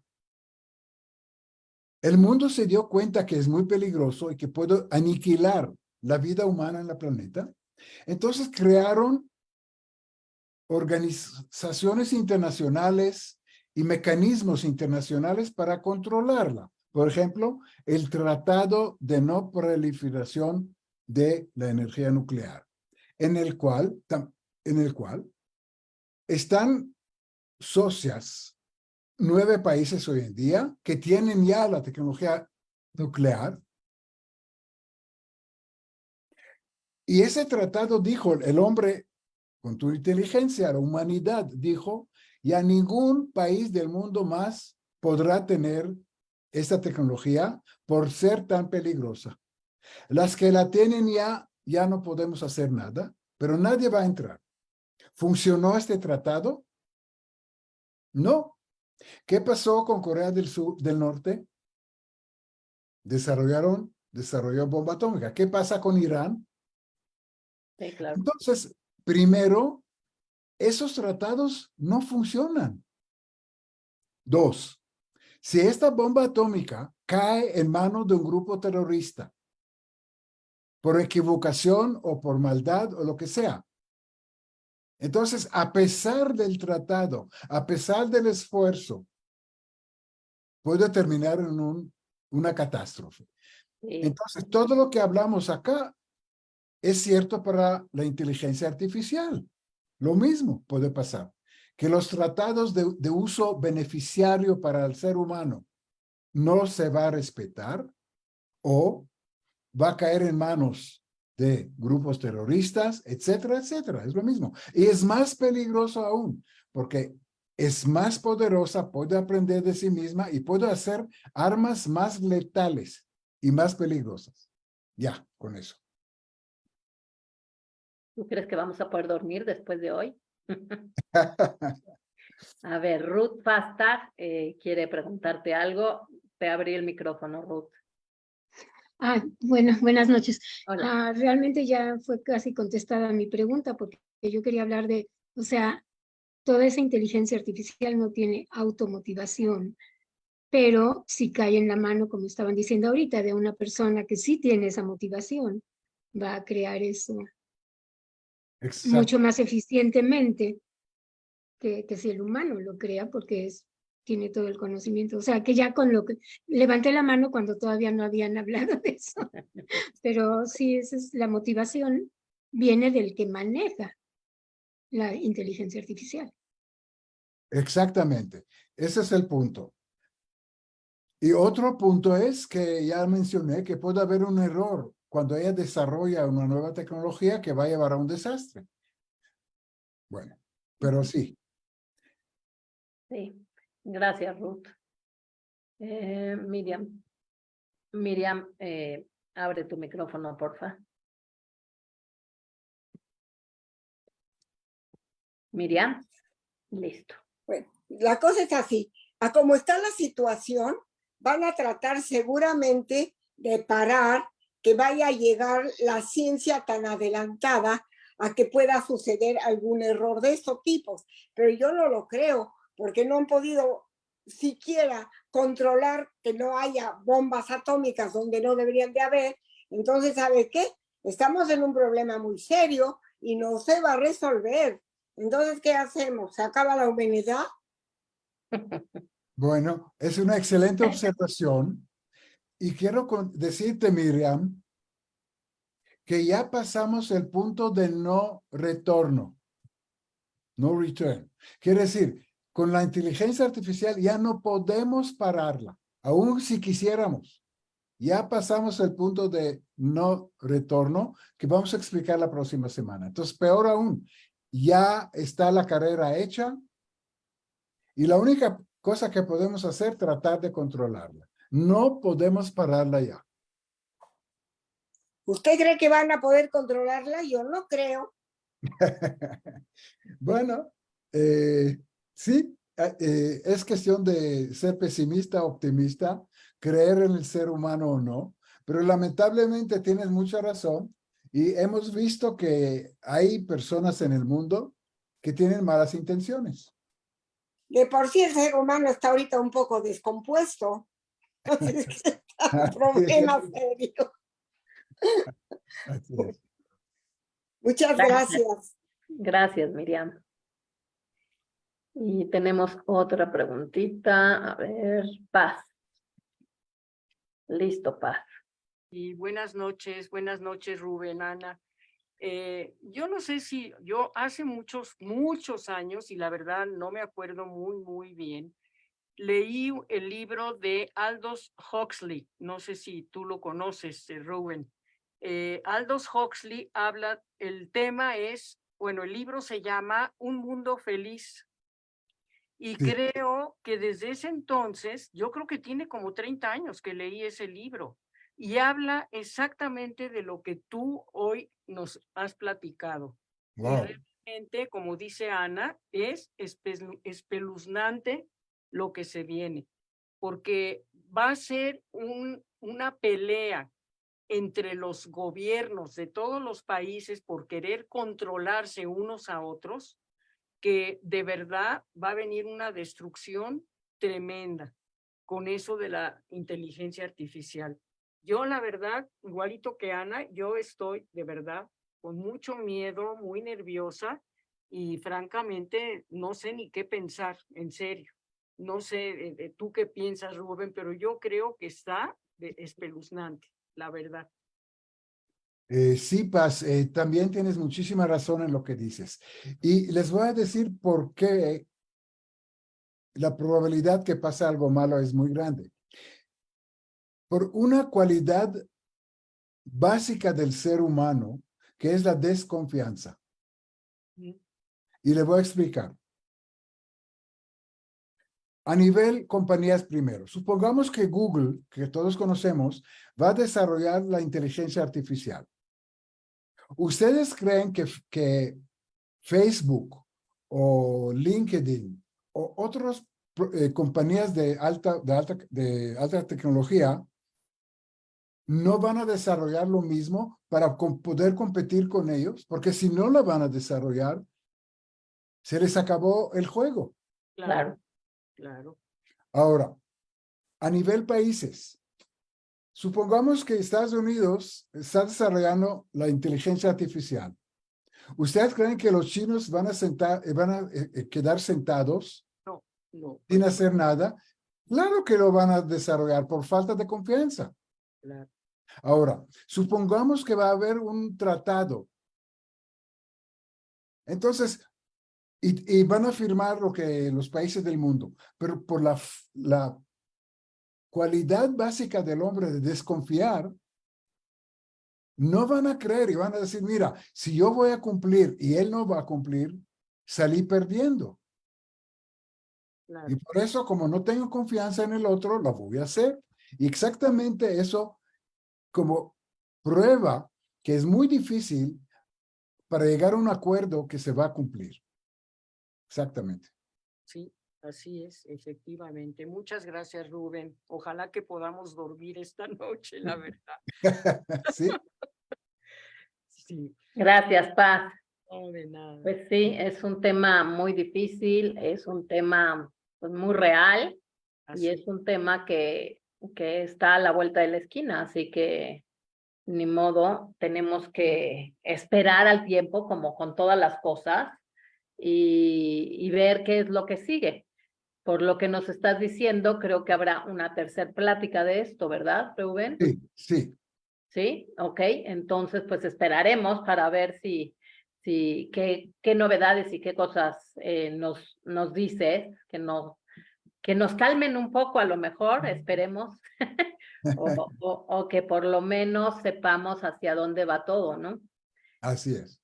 El mundo se dio cuenta que es muy peligroso y que puede aniquilar la vida humana en el planeta. Entonces crearon organizaciones internacionales y mecanismos internacionales para controlarla. Por ejemplo, el Tratado de No Proliferación de la Energía Nuclear, en el cual están socias 9 países hoy en día que tienen ya la tecnología nuclear. Y ese tratado dijo, el hombre con tu inteligencia, la humanidad dijo, ya ningún país del mundo más podrá tener esta tecnología por ser tan peligrosa. Las que la tienen ya no podemos hacer nada, pero nadie va a entrar. ¿Funcionó este tratado? No. ¿Qué pasó con Corea del Norte? Desarrolló bomba atómica. ¿Qué pasa con Irán? Sí, claro. Entonces, primero, esos tratados no funcionan. Dos, si esta bomba atómica cae en manos de un grupo terrorista, por equivocación o por maldad o lo que sea, entonces, a pesar del tratado, a pesar del esfuerzo, puede terminar en una catástrofe. Sí. Entonces, todo lo que hablamos acá es cierto para la inteligencia artificial. Lo mismo puede pasar, que los tratados de uso beneficiario para el ser humano no se va a respetar o va a caer en manos de grupos terroristas, etcétera, etcétera. Es lo mismo. Y es más peligroso aún, porque es más poderosa, puede aprender de sí misma y puede hacer armas más letales y más peligrosas. Ya, con eso. ¿Tú crees que vamos a poder dormir después de hoy? A ver, Ruth Fastag quiere preguntarte algo. Te abrí el micrófono, Ruth. Bueno, buenas noches. Hola. Realmente ya fue casi contestada mi pregunta porque yo quería hablar de, o sea, toda esa inteligencia artificial no tiene automotivación, pero si cae en la mano, como estaban diciendo ahorita, de una persona que sí tiene esa motivación, va a crear eso Exacto. mucho más eficientemente que si el humano lo crea porque tiene todo el conocimiento. O sea, que ya con lo que levanté la mano cuando todavía no habían hablado de eso. Pero sí, esa es la motivación, viene del que maneja la inteligencia artificial. Exactamente. Ese es el punto. Y otro punto es que ya mencioné que puede haber un error cuando ella desarrolla una nueva tecnología que va a llevar a un desastre. Bueno, pero sí. Sí, gracias, Ruth. Miriam. Miriam, abre tu micrófono, porfa. Miriam, listo. Bueno, la cosa es así. A como está la situación, van a tratar seguramente de parar que vaya a llegar la ciencia tan adelantada a que pueda suceder algún error de estos tipos. Pero yo no lo creo, porque no han podido siquiera controlar que no haya bombas atómicas donde no deberían de haber. Entonces, ¿sabe qué? Estamos en un problema muy serio y no se va a resolver. Entonces, ¿qué hacemos? ¿Se acaba la humanidad? Bueno, es una excelente observación. Y quiero decirte, Miriam, que ya pasamos el punto de no retorno. No return. Quiere decir, con la inteligencia artificial ya no podemos pararla, aun si quisiéramos. Ya pasamos el punto de no retorno, que vamos a explicar la próxima semana. Entonces, peor aún, ya está la carrera hecha y la única cosa que podemos hacer es tratar de controlarla. No podemos pararla ya. ¿Usted cree que van a poder controlarla? Yo no creo. Bueno, sí, es cuestión de ser pesimista o optimista, creer en el ser humano o no, pero lamentablemente tienes mucha razón y hemos visto que hay personas en el mundo que tienen malas intenciones. De por sí el ser humano está ahorita un poco descompuesto. Entonces, está un problema serio. Así es. Muchas gracias. Gracias, Miriam. Y tenemos otra preguntita. A ver, Paz. Listo, Paz. Y buenas noches, Rubén, Ana. Yo no sé si yo hace muchos años, y la verdad no me acuerdo muy bien, leí el libro de Aldous Huxley. No sé si tú lo conoces, Rubén. Aldous Huxley habla, el tema es, bueno, el libro se llama Un Mundo Feliz. Y Sí. creo que desde ese entonces, yo creo que tiene como 30 años que leí ese libro y habla exactamente de lo que tú hoy nos has platicado. Y Wow. realmente, como dice Ana, es espeluznante lo que se viene, porque va a ser una pelea entre los gobiernos de todos los países por querer controlarse unos a otros, que de verdad va a venir una destrucción tremenda con eso de la inteligencia artificial. Yo, la verdad, igualito que Ana, yo estoy de verdad con mucho miedo, muy nerviosa y francamente no sé ni qué pensar, en serio. No sé, tú qué piensas, Rubén, pero yo creo que está espeluznante, la verdad. Sí, Paz, también tienes muchísima razón en lo que dices. Y les voy a decir por qué la probabilidad que pase algo malo es muy grande. Por una cualidad básica del ser humano, que es la desconfianza. Y le voy a explicar. A nivel compañías primero, supongamos que Google, que todos conocemos, va a desarrollar la inteligencia artificial. ¿Ustedes creen que Facebook o LinkedIn o otras compañías de alta tecnología no van a desarrollar lo mismo para poder competir con ellos? Porque si no la van a desarrollar, se les acabó el juego. Claro, claro. Ahora, a nivel países, supongamos que Estados Unidos está desarrollando la inteligencia artificial. ¿Ustedes creen que los chinos van a quedar sentados No, no. sin hacer nada? Claro que lo van a desarrollar por falta de confianza. Claro. Ahora, supongamos que va a haber un tratado. Entonces, y van a firmar lo que los países del mundo, pero por la cualidad básica del hombre de desconfiar, no van a creer y van a decir, mira, si yo voy a cumplir y él no va a cumplir, salí perdiendo. Claro. Y por eso, como no tengo confianza en el otro, lo voy a hacer. Y exactamente eso como prueba que es muy difícil para llegar a un acuerdo que se va a cumplir. Exactamente. Sí, así es, efectivamente. Muchas gracias, Rubén. Ojalá que podamos dormir esta noche, la verdad. Sí. Sí. Gracias, Paz. No, de nada. Pues sí, es un tema muy difícil, es un tema pues, muy real y es un tema que está a la vuelta de la esquina, así que ni modo, tenemos que esperar al tiempo como con todas las cosas y ver qué es lo que sigue. Por lo que nos estás diciendo, creo que habrá una tercera plática de esto, ¿verdad, Rubén? Sí, sí. Sí, ok, entonces pues esperaremos para ver qué novedades y qué cosas nos dices, que nos calmen un poco a lo mejor, esperemos, o que por lo menos sepamos hacia dónde va todo, ¿no? Así es.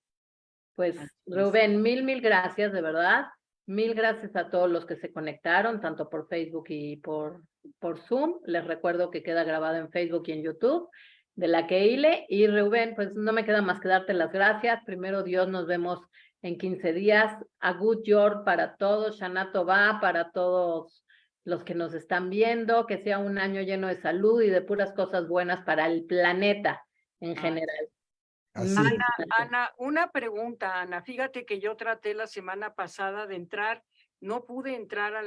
Pues Rubén, mil gracias, de verdad. Mil gracias a todos los que se conectaron, tanto por Facebook y por Zoom. Les recuerdo que queda grabado en Facebook y en YouTube de la Keile. Y Rubén, pues no me queda más que darte las gracias. Primero Dios, nos vemos en 15 días. A Good York para todos, Shana Tova para todos los que nos están viendo. Que sea un año lleno de salud y de puras cosas buenas para el planeta en general. Así es. Ana, una pregunta, Ana. Fíjate que yo traté la semana pasada de entrar, no pude entrar a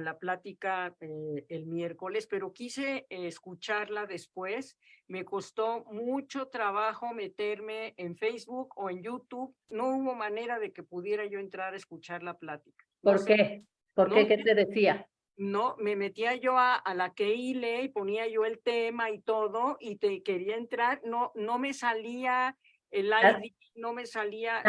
la plática el miércoles, pero quise escucharla después. Me costó mucho trabajo meterme en Facebook o en YouTube. No hubo manera de que pudiera yo entrar a escuchar la plática. ¿Por qué? ¿Por qué? ¿Qué te decía? No, me metía yo a la Keile y ponía yo el tema y todo, y quería entrar, no me salía el ID, no me salía.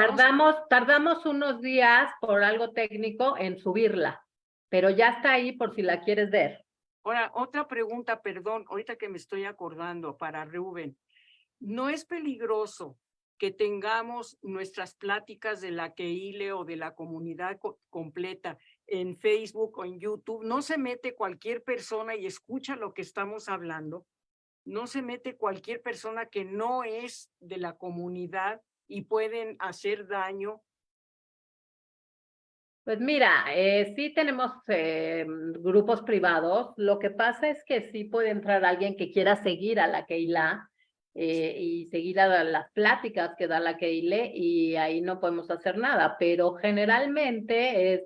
Tardamos unos días por algo técnico en subirla, pero ya está ahí por si la quieres ver. Ahora, otra pregunta, perdón, ahorita que me estoy acordando para Rubén. ¿No es peligroso que tengamos nuestras pláticas de la Keile o de la comunidad completa en Facebook o en YouTube. No se mete cualquier persona y escucha lo que estamos hablando. No se mete cualquier persona que no es de la comunidad y pueden hacer daño. Pues mira, sí tenemos grupos privados. Lo que pasa es que sí puede entrar alguien que quiera seguir a la Keila y seguir a las pláticas que da la Keile y ahí no podemos hacer nada, pero generalmente es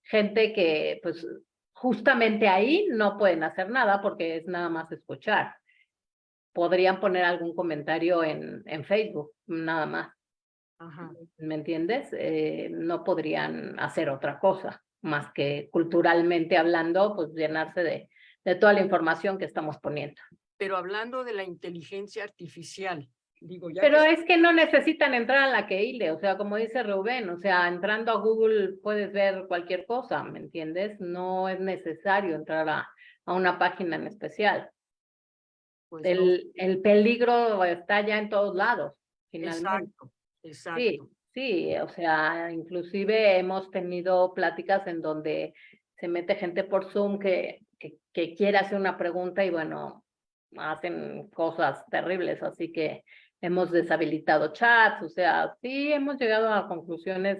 gente que pues justamente ahí no pueden hacer nada porque es nada más escuchar. Podrían poner algún comentario en Facebook, nada más. Ajá. ¿Me entiendes? No podrían hacer otra cosa más que culturalmente hablando, pues llenarse de toda la información que estamos poniendo. Pero hablando de la inteligencia artificial, digo, ya Pero que es que no necesitan entrar a la Keile, o sea, como dice Rubén, o sea, entrando a Google puedes ver cualquier cosa, ¿me entiendes? No es necesario entrar a una página en especial. pues El peligro está ya en todos lados, finalmente. exacto. Sí, sí, o sea, inclusive hemos tenido pláticas en donde se mete gente por Zoom que quiere hacer una pregunta y bueno, hacen cosas terribles, así que hemos deshabilitado chats, o sea, sí hemos llegado a conclusiones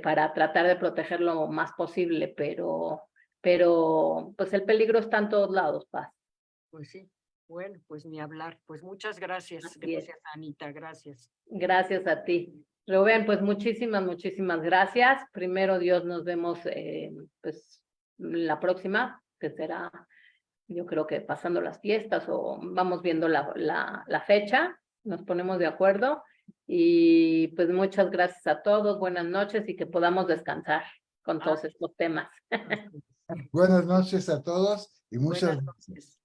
para tratar de proteger lo más posible, pero pues el peligro está en todos lados, Paz. Pues sí, bueno, pues ni hablar. Pues muchas gracias. Así es. Gracias, Anita, gracias. Gracias a ti. Rubén, pues muchísimas gracias. Primero Dios, nos vemos pues la próxima, que será yo creo que pasando las fiestas o vamos viendo la fecha, nos ponemos de acuerdo y pues muchas gracias a todos, buenas noches y que podamos descansar con todos estos temas. Buenas noches a todos y muchas Buenas gracias. noches.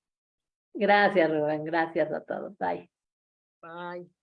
Gracias, Rubén, gracias a todos. Bye. Bye.